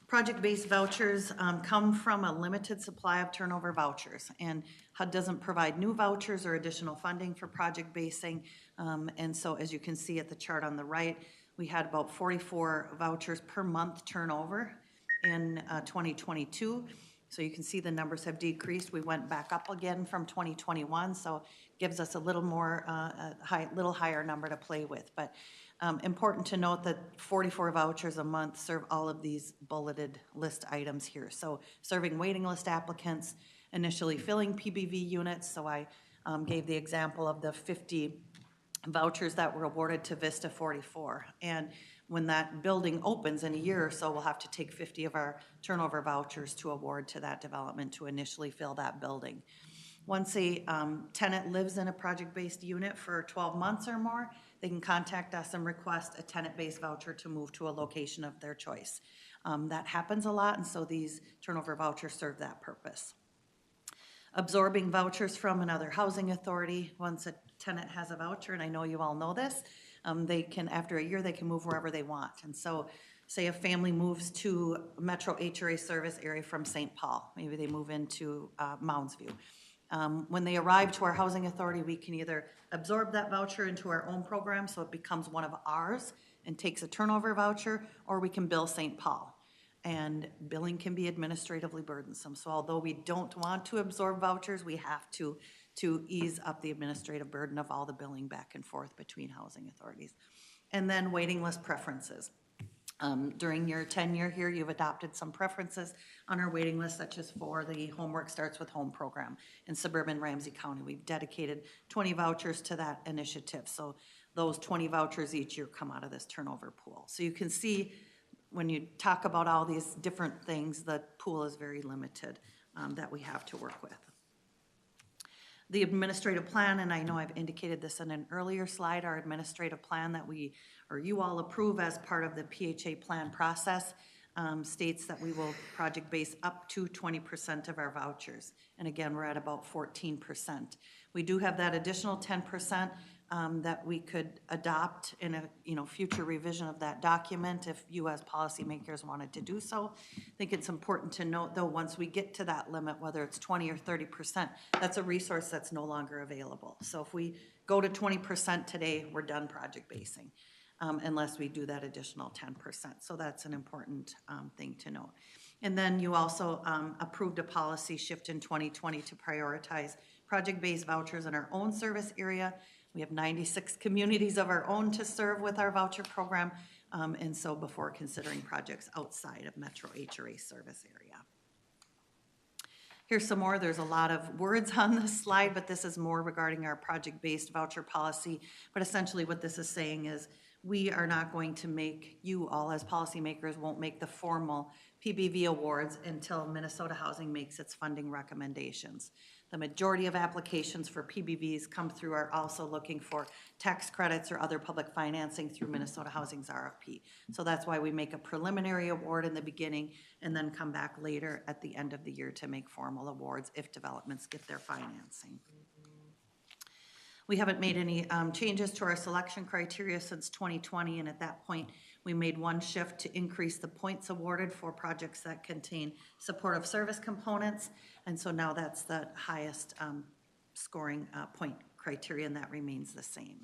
Project-based vouchers come from a limited supply of turnover vouchers, and HUD doesn't provide new vouchers or additional funding for project basing. And so as you can see at the chart on the right, we had about 44 vouchers per month turnover in 2022. So you can see the numbers have decreased. We went back up again from 2021, so gives us a little more, little higher number to play with. But important to note that 44 vouchers a month serve all of these bulleted list items here. So serving waiting list applicants, initially filling PBV units. So I gave the example of the 50 vouchers that were awarded to Vista 44. And When that building opens in a year or so, we'll have to take 50 of our turnover vouchers to award to that development to initially fill that building. Once a tenant lives in a project-based unit for 12 months or more, they can contact us and request a tenant-based voucher to move to a location of their choice. That happens a lot, and so these turnover vouchers serve that purpose. Absorbing vouchers from another housing authority. Once a tenant has a voucher, and I know you all know this, they can, after a year, they can move wherever they want. And so, say a family moves to Metro HRA service area from St. Paul. Maybe they move into Mounds View. When they arrive to our housing authority, we can either absorb that voucher into our own program so it becomes one of ours and takes a turnover voucher, or we can bill St. Paul. And billing can be administratively burdensome. So although we don't want to absorb vouchers, we have to ease up the administrative burden of all the billing back and forth between housing authorities. And then waiting list preferences. During your tenure here, you've adopted some preferences on our waiting list, such as for the Homework Starts with Home program in suburban Ramsey County. We've dedicated 20 vouchers to that initiative. So those 20 vouchers each year come out of this turnover pool. So you can see when you talk about all these different things, the pool is very limited that we have to work with. The administrative plan, and I know I've indicated this in an earlier slide, our administrative plan that you all approve as part of the PHA plan process states that we will project base up to 20% of our vouchers. And again, we're at about 14%. We do have that additional 10% that we could adopt in a future revision of that document if you as policymakers wanted to do so. I think it's important to note, though, once we get to that limit, whether it's 20 or 30%, that's a resource that's no longer available. So if we go to 20% today, we're done project basing, unless we do that additional 10%. So that's an important thing to note. And then you also approved a policy shift in 2020 to prioritize project-based vouchers in our own service area. We have 96 communities of our own to serve with our voucher program, and so before considering projects outside of Metro HRA service area. Here's some more. There's a lot of words on this slide, but this is more regarding our project-based voucher policy. But essentially what this is saying is we are not going to make, you all as policymakers won't make the formal PBV awards until Minnesota Housing makes its funding recommendations. The majority of applications for PBVs come through are also looking for tax credits or other public financing through Minnesota Housing's RFP. So that's why we make a preliminary award in the beginning and then come back later at the end of the year to make formal awards if developments get their financing. We haven't made any changes to our selection criteria since 2020, and at that point, we made one shift to increase the points awarded for projects that contain supportive service components, and so now that's the highest scoring point criteria, and that remains the same.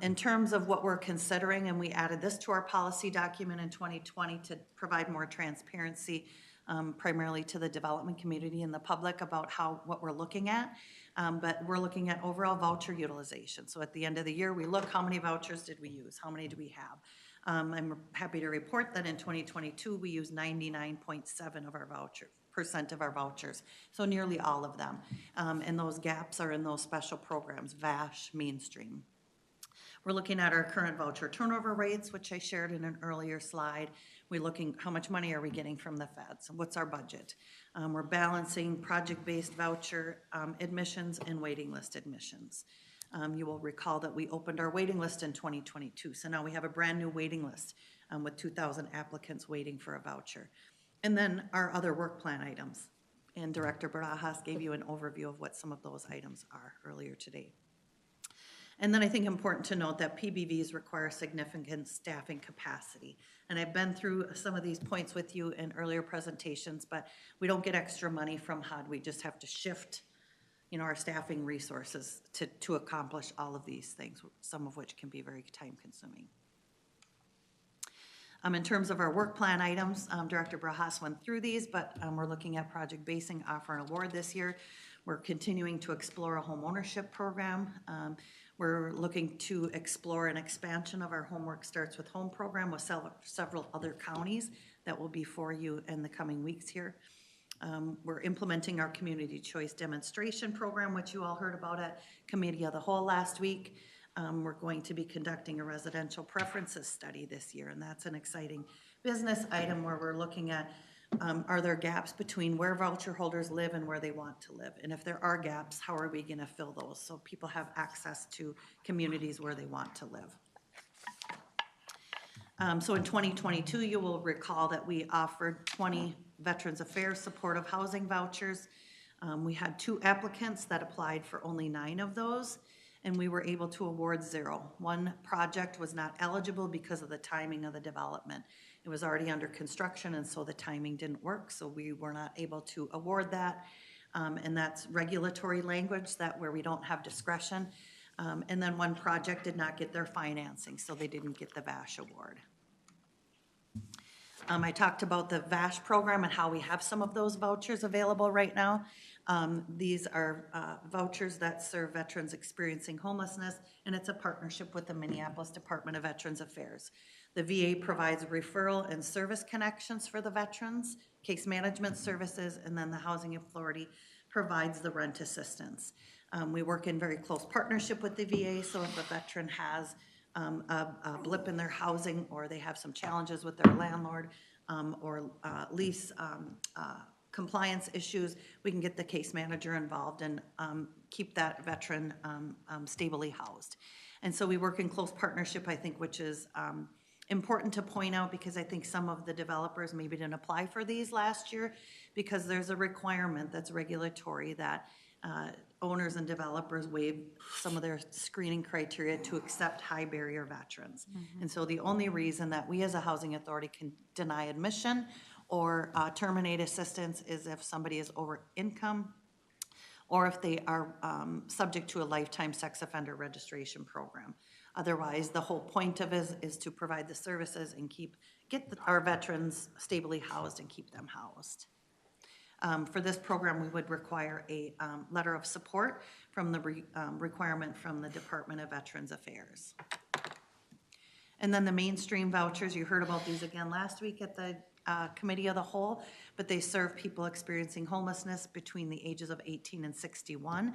In terms of what we're considering, and we added this to our policy document in 2020 to provide more transparency, primarily to the development community and the public about what we're looking at. But we're looking at overall voucher utilization. So at the end of the year, we look how many vouchers did we use? How many do we have? I'm happy to report that in 2022, we used 99.7% of our vouchers. So nearly all of them. And those gaps are in those special programs, VASH, Mainstream. We're looking at our current voucher turnover rates, which I shared in an earlier slide. We're looking, how much money are we getting from the feds? What's our budget? We're balancing project-based voucher admissions and waiting list admissions. You will recall that we opened our waiting list in 2022. So now we have a brand new waiting list with 2,000 applicants waiting for a voucher. And then our other work plan items. And Director Barajas gave you an overview of what some of those items are earlier today. And then I think important to note that PBVs require significant staffing capacity. And I've been through some of these points with you in earlier presentations, but we don't get extra money from HUD. We just have to shift, our staffing resources to accomplish all of these things, some of which can be very time consuming. In terms of our work plan items, Director Barajas went through these, but we're looking at project basing, offer and award this year. We're continuing to explore a home ownership program. We're looking to explore an expansion of our Homework Starts with Home program with several other counties that will be for you in the coming weeks here. We're implementing our community choice demonstration program, which you all heard about at Committee of the Whole last week. we're going to be conducting a residential preferences study this year, and that's an exciting business item where we're looking at, are there gaps between where voucher holders live and where they want to live? And if there are gaps, how are we gonna fill those so people have access to communities where they want to live? So in 2022, you will recall that we offered 20 Veterans Affairs supportive housing vouchers. We had 2 applicants that applied for only 9 of those, and we were able to award 0. One project was not eligible because of the timing of the development. It was already under construction, and so the timing didn't work, so we were not able to award that. And that's regulatory language that where we don't have discretion. And then one project did not get their financing, so they didn't get the VASH award. I talked about the VASH program and how we have some of those vouchers available right now. These are vouchers that serve veterans experiencing homelessness, and it's a partnership with the Minneapolis Department of Veterans Affairs. The VA provides referral and service connections for the veterans, case management services, and then the Housing Authority provides the rent assistance. We work in very close partnership with the VA, so if a veteran has a blip in their housing, or they have some challenges with their landlord, or lease compliance issues, we can get the case manager involved and keep that veteran stably housed. And so we work in close partnership, I think, which is important to point out, because I think some of the developers maybe didn't apply for these last year because there's a requirement that's regulatory that owners and developers waive some of their screening criteria to accept high barrier veterans. And so the only reason that we as a housing authority can deny admission or terminate assistance is if somebody is over income, or if they are subject to a lifetime sex offender registration program. Otherwise, the whole point of it is to provide the services and get our veterans stably housed and keep them housed. For this program, we would require a letter of support from the requirement from the Department of Veterans Affairs. And then the mainstream vouchers, you heard about these again last week at the Committee of the Whole, but they serve people experiencing homelessness between the ages of 18 and 61.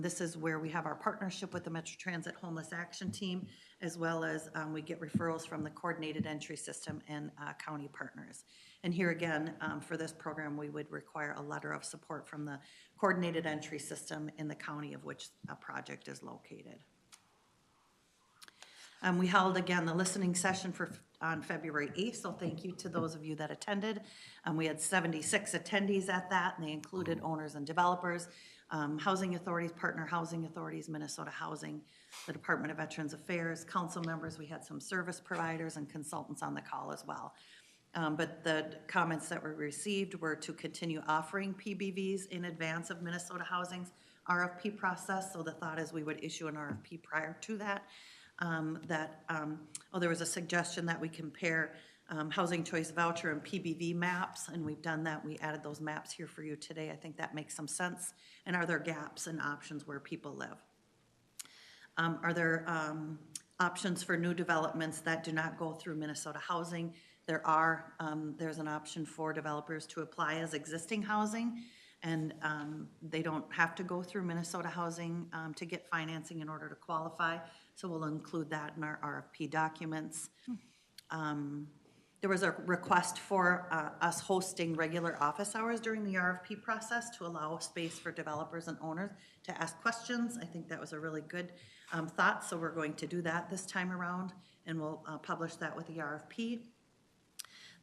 This is where we have our partnership with the Metro Transit Homeless Action Team, as well as we get referrals from the Coordinated Entry System and county partners. And here again, for this program, we would require a letter of support from the Coordinated Entry System in the county of which a project is located. We held, again, the listening session on February 8th, so thank you to those of you that attended. We had 76 attendees at that, and they included owners and developers, housing authorities, partner housing authorities, Minnesota Housing, the Department of Veterans Affairs, council members. We had some service providers and consultants on the call as well. But the comments that were received were to continue offering PBVs in advance of Minnesota Housing's RFP process. So the thought is we would issue an RFP prior to that. There was a suggestion that we compare housing choice voucher and PBV maps, and we've done that. We added those maps here for you today. I think that makes some sense. And are there gaps and options where people live? Are there options for new developments that do not go through Minnesota Housing? There are. There's an option for developers to apply as existing housing, and they don't have to go through Minnesota Housing to get financing in order to qualify. So we'll include that in our RFP documents. There was a request for us hosting regular office hours during the RFP process to allow space for developers and owners to ask questions. I think that was a really good thought, so we're going to do that this time around, and we'll publish that with the RFP.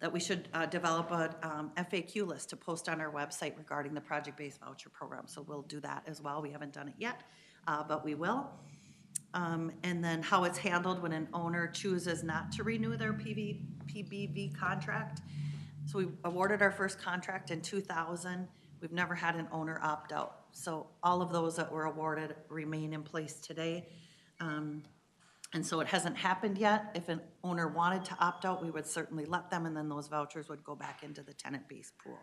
That we should develop a FAQ list to post on our website regarding the project-based voucher program. So we'll do that as well. We haven't done it yet, but we will. And then how it's handled when an owner chooses not to renew their PBV contract. So we awarded our first contract in 2000. We've never had an owner opt out. So all of those that were awarded remain in place today. And so it hasn't happened yet. If an owner wanted to opt out, we would certainly let them, and then those vouchers would go back into the tenant-based pool.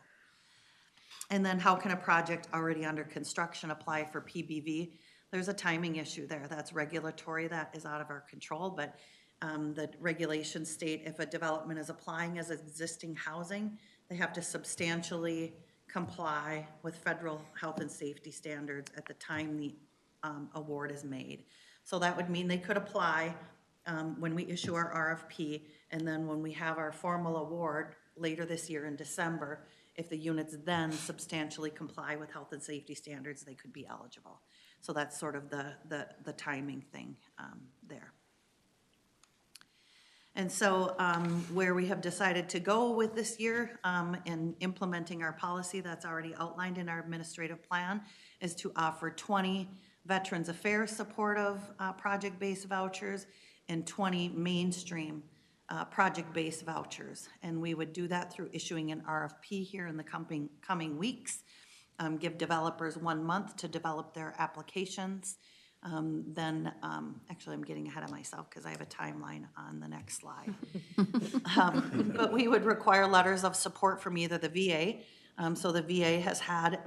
And then how can a project already under construction apply for PBV? There's a timing issue there. That's regulatory. That is out of our control, but the regulations state if a development is applying as existing housing, they have to substantially comply with federal health and safety standards at the time the award is made. So that would mean they could apply when we issue our RFP, and then when we have our formal award later this year in December, if the units then substantially comply with health and safety standards, they could be eligible. So that's sort of the timing thing there. And so where we have decided to go with this year in implementing our policy that's already outlined in our administrative plan is to offer 20 Veterans Affairs supportive project-based vouchers and 20 mainstream project-based vouchers. And we would do that through issuing an RFP here in the coming weeks, give developers 1 month to develop their applications. Actually, I'm getting ahead of myself because I have a timeline on the next slide. But we would require letters of support from either the VA. So the VA has had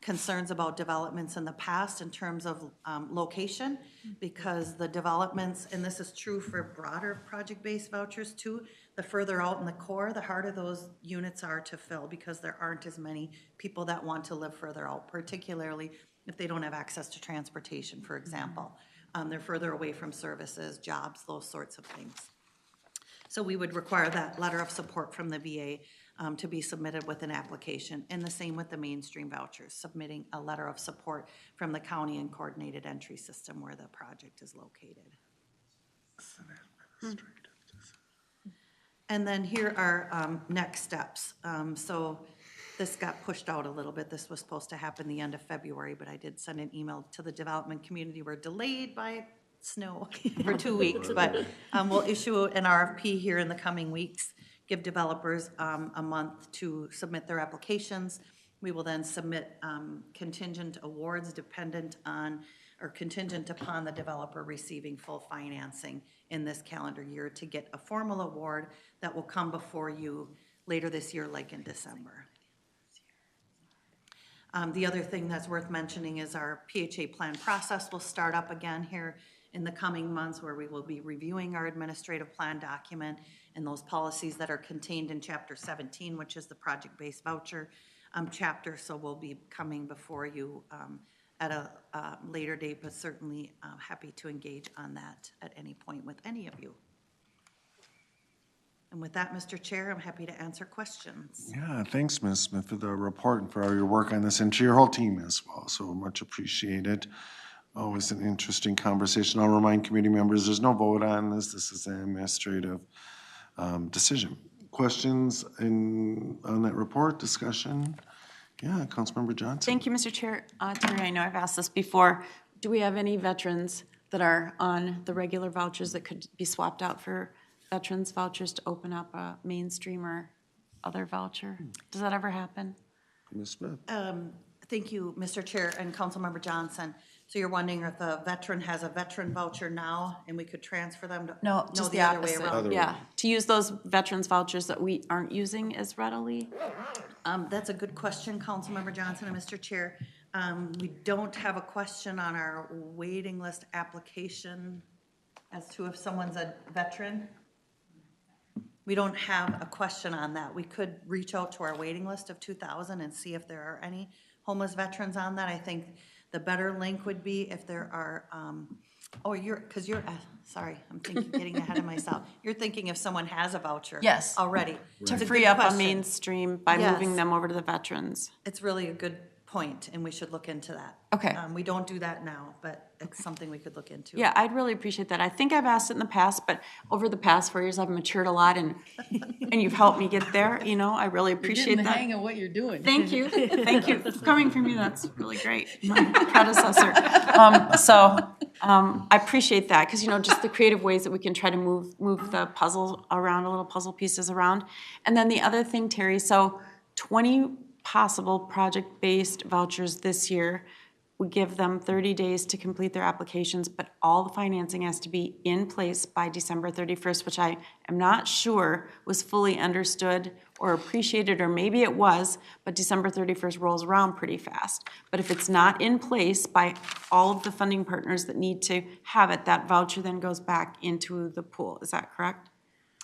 concerns about developments in the past in terms of location, because the developments, and this is true for broader project-based vouchers too, the further out in the core, the harder those units are to fill, because there aren't as many people that want to live further out, particularly if they don't have access to transportation, for example. They're further away from services, jobs, those sorts of things. So we would require that letter of support from the VA to be submitted with an application, and the same with the mainstream vouchers, submitting a letter of support from the county and coordinated entry system where the project is located. And then here are next steps. So this got pushed out a little bit. This was supposed to happen the end of February, but I did send an email to the development community. We're delayed by snow for 2 weeks, but we'll issue an RFP here in the coming weeks, give developers a month to submit their applications. We will then submit contingent awards dependent on or contingent upon the developer receiving full financing in this calendar year to get a formal award that will come before you later this year, like in December. The other thing that's worth mentioning is our PHA plan process will start up again here in the coming months, where we will be reviewing our administrative plan document and those policies that are contained in Chapter 17, which is the project-based voucher chapter. So we'll be coming before you at a later date, but certainly happy to engage on that at any point with any of you. And with that, Mr. Chair, I'm happy to answer questions. Yeah, thanks, Ms. Smith, for the report and for all your work on this, and to your whole team as well. So much appreciated. Always an interesting conversation. I'll remind committee members, there's no vote on this. This is an administrative decision. Questions on that report, discussion? Yeah, Councilmember Johnson. Thank you, Mr. Chair. Terri, I know I've asked this before. Do we have any veterans that are on the regular vouchers that could be swapped out for veterans vouchers to open up a mainstream or other voucher? Does that ever happen? Ms. Smith. Thank you, Mr. Chair and Councilmember Johnson. So you're wondering if a veteran has a veteran voucher now and we could transfer them to? No, just the other way opposite. around. Yeah, to use those veterans vouchers that we aren't using as readily. That's a good question, Councilmember Johnson and Mr. Chair. We don't have a question on our waiting list application as to if someone's a veteran. We don't have a question on that. We could reach out to our waiting list of 2,000 and see if there are any homeless veterans on that. I think the better link would be if there are, sorry, I'm getting ahead of myself. You're thinking if someone has a voucher. Yes. Already. To It's a free good up a question. mainstream by Yes. moving them over to the veterans. It's really a good point, and we should look into that. Okay. We don't do that now, but it's something we could look into. Yeah, I'd really appreciate that. I think I've asked it in the past, but over the past 4 years, I've matured a lot, and you've helped me get there, you know, I really appreciate that. Hang of what you're doing. Thank you, thank you. Coming from you, that's really great, my predecessor. I appreciate that, because, you know, just the creative ways that we can try to move the puzzle around, little puzzle pieces around. And then the other thing, Terri, so 20 possible project-based vouchers this year. We give them 30 days to complete their applications, but all the financing has to be in place by December 31st, which I am not sure was fully understood or appreciated, or maybe it was, but December 31st rolls around pretty fast. But if it's not in place by all of the funding partners that need to have it, that voucher then goes back into the pool. Is that correct?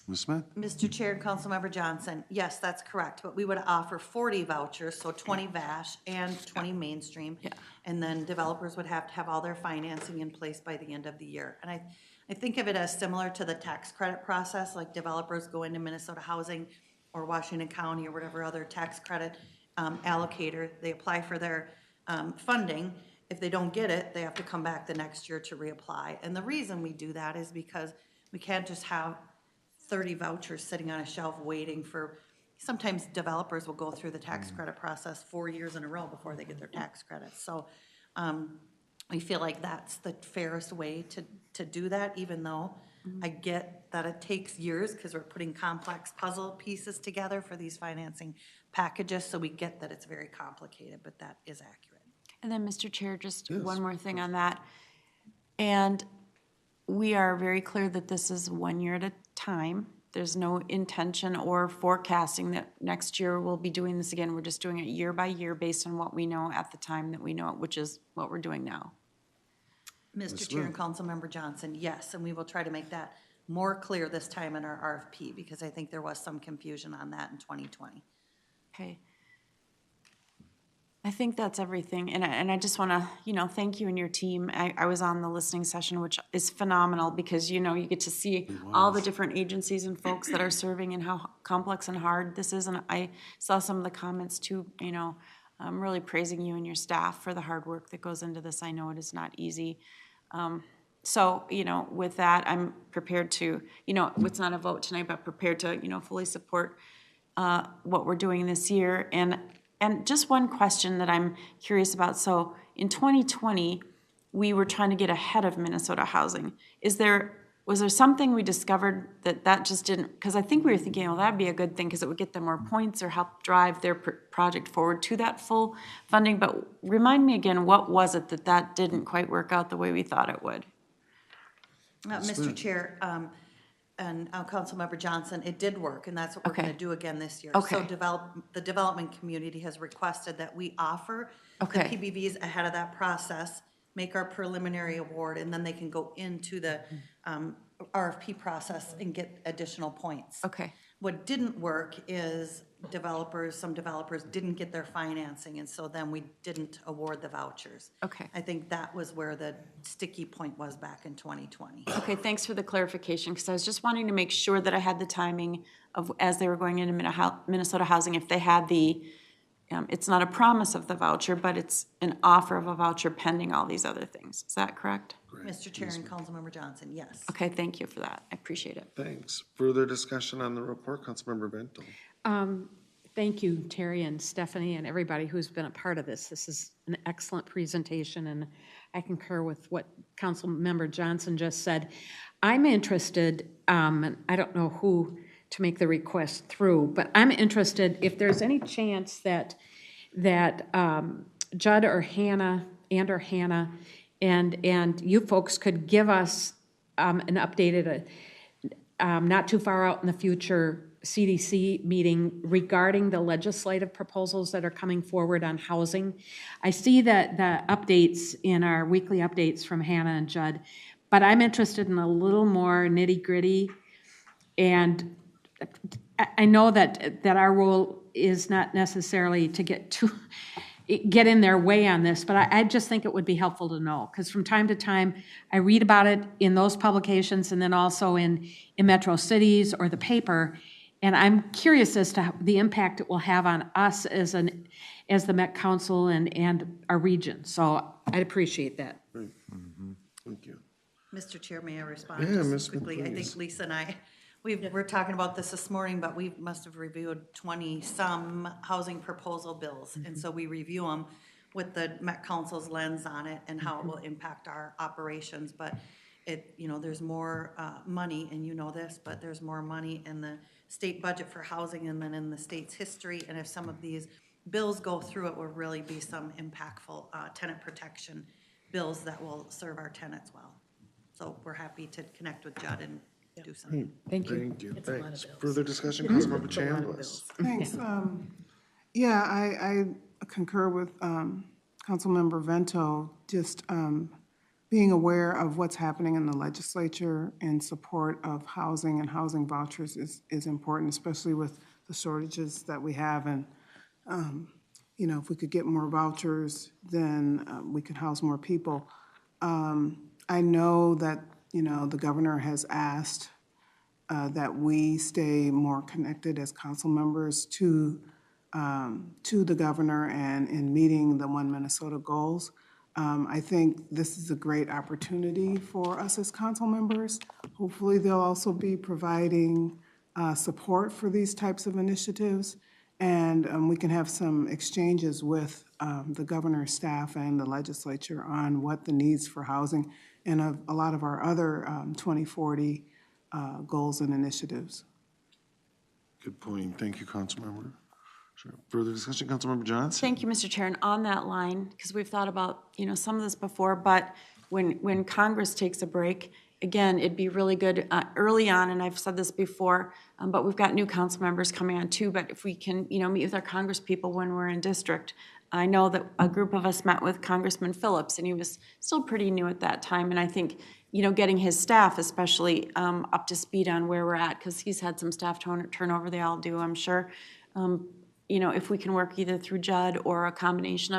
Ms. Smith? Mr. Chair and Councilmember Johnson, yes, that's correct, but we would offer 40 vouchers, so 20 VASH and 20 mainstream. And then developers would have to have all their financing in place by the end of the year. And I think of it as similar to the tax credit process, like developers go into Minnesota Housing or Washington County or whatever other tax credit allocator, they apply for their funding. If they don't get it, they have to come back the next year to reapply. And the reason we do that is because we can't just have 30 vouchers sitting on a shelf waiting for, sometimes developers will go through the tax credit process 4 years in a row before they get their tax credits. So we feel like that's the fairest way to do that, even though I get that it takes years because we're putting complex puzzle pieces together for these financing packages. So we get that it's very complicated, but that is accurate. And then, Mr. Chair, just one more thing on that. And we are very clear that this is 1 year at a time. There's no intention or forecasting that next year we'll be doing this again. We're just doing it year by year based on what we know at the time that we know it, which is what we're doing now. Mr. Chair and Councilmember Johnson, yes, and we will try to make that more clear this time in our RFP because I think there was some confusion on that in 2020. Okay. I think that's everything, and I just want to, thank you and your team. I was on the listening session, which is phenomenal because, you get to see all the different agencies and folks that are serving and how complex and hard this is, and I saw some of the comments too, I'm really praising you and your staff for the hard work that goes into this. I know it is not easy. So, with that, I'm prepared to, it's not a vote tonight, but prepared to, fully support what we're doing this year. And just one question that I'm curious about. So in 2020, we were trying to get ahead of Minnesota Housing. Was there something we discovered that just didn't, because I think we were thinking, well, that'd be a good thing because it would get them more points or help drive their project forward to that full funding. But remind me again, what was it that didn't quite work out the way we thought it would? Mr. Chair, and Councilmember Johnson, it did work, and that's what we're going to do again this year. Okay. So the development community has requested that we offer the PBVs ahead of that process, make our preliminary award, and then they can go into the RFP process and get additional points. Okay. What didn't work is some developers didn't get their financing, and so then we didn't award the vouchers. Okay. I think that was where the sticky point was back in 2020. Okay, thanks for the clarification, because I was just wanting to make sure that I had the timing of, as they were going into Minnesota Housing, if they had the, it's not a promise of the voucher, but it's an offer of a voucher pending all these other things. Is that correct? Mr. Chair and Councilmember Johnson, yes. Okay, thank you for that. I appreciate it. Thanks. Further discussion on the report, Councilmember Vento. Thank you, Terri and Stephanie and everybody who's been a part of this. This is an excellent presentation, and I concur with what Councilmember Johnson just said. I'm interested, and I don't know who to make the request through, but I'm interested if there's any chance that Judd or Hannah and you folks could give us an updated, not too far out in the future, CDC meeting regarding the legislative proposals that are coming forward on housing. I see that the updates in our weekly updates from Hannah and Judd, but I'm interested in a little more nitty-gritty. And I know that our role is not necessarily to get in their way on this, but I just think it would be helpful to know, because from time to time, I read about it in those publications and then also in Metro Cities or the paper, and I'm curious as to the impact it will have on us as the Met Council and our region. So I'd appreciate that. Great. Thank you. Mr. Chair, may I respond Yeah, just Ms. Smith, quickly? I please. think Lisa and I, we're talking about this morning, but we must have reviewed 20-some housing proposal bills. And so we review them with the Met Council's lens on it and how it will impact our operations. But there's more money, and you know this, but there's more money in the state budget for housing and then in the state's history. And if some of these bills go through, it will really be some impactful tenant protection bills that will serve our tenants well. So we're happy to connect with Judd and do something. Thank you. Thank you. Thanks. Further discussion, Councilmember Chambliss. Thanks. Yeah, I concur with Councilmember Vento. Just being aware of what's happening in the legislature in support of housing and housing vouchers is important, especially with the shortages that we have. And, you know, if we could get more vouchers, then we could house more people. I know that, you know, the governor has asked that we stay more connected as council members to the governor and in meeting the One Minnesota goals. I think this is a great opportunity for us as council members. Hopefully, they'll also be providing support for these types of initiatives, and we can have some exchanges with the governor's staff and the legislature on what the needs for housing and a lot of our other 2040 goals and initiatives. Good point. Thank you, Councilmember. Sure. Further discussion, Councilmember Johnson? Thank you, Mr. Chair. And on that line, because we've thought about, you know, some of this before, but when Congress takes a break, again, it'd be really good early on, and I've said this before, but we've got new council members coming on too, but if we can, you know, meet with our Congress people when we're in district. I know that a group of us met with Congressman Phillips, and he was still pretty new at that time, and I think, you know, getting his staff especially up to speed on where we're at, because he's had some staff turnover, they all do, I'm sure. You know, if we can work either through Judd or a combination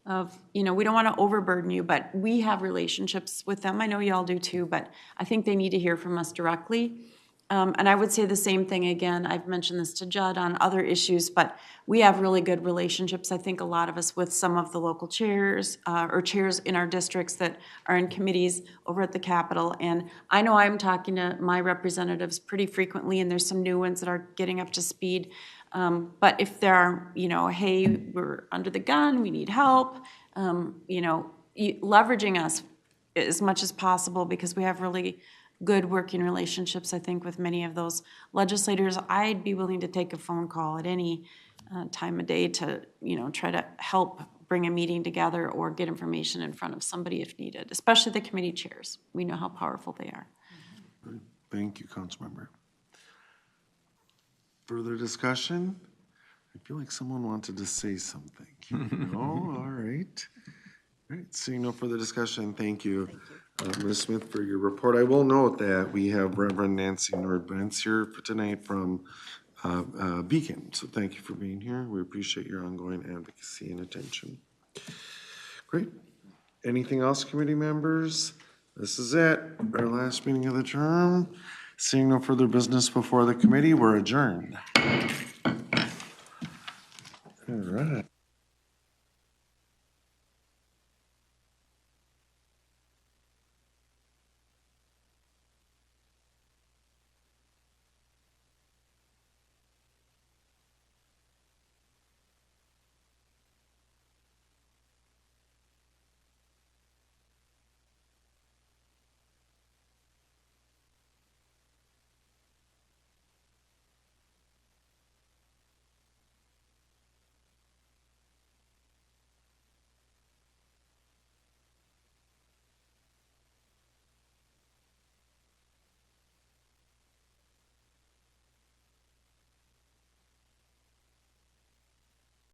of, you know, we don't want to overburden you, but we have relationships with them. I know you all do too, but I think they need to hear from us directly. And I would say the same thing again. I've mentioned this to Judd on other issues, but we have really good relationships, I think a lot of us, with some of the local chairs or chairs in our districts that are in committees over at the Capitol. And I know I'm talking to my representatives pretty frequently, and there's some new ones that are getting up to speed. But if there are, you know, hey, we're under the gun, we need help, you know, leveraging us as much as possible, because we have really good working relationships, I think, with many of those legislators. I'd be willing to take a phone call at any time of day to, you know, try to help bring a meeting together or get information in front of somebody if needed, especially the committee chairs. We know how powerful they are. Thank you, Councilmember. Further discussion? I feel like someone wanted to say something. No? All right. All right, seeing no further discussion, thank you. Ms. Smith, for your report. I will note that we have Reverend Nancy Nordbentz here for tonight from Beacon. So thank you for being here. We appreciate your ongoing advocacy and attention. Great. Anything else, committee members? This is it, our last meeting of the term. Seeing no further business before the committee, we're adjourned. All right.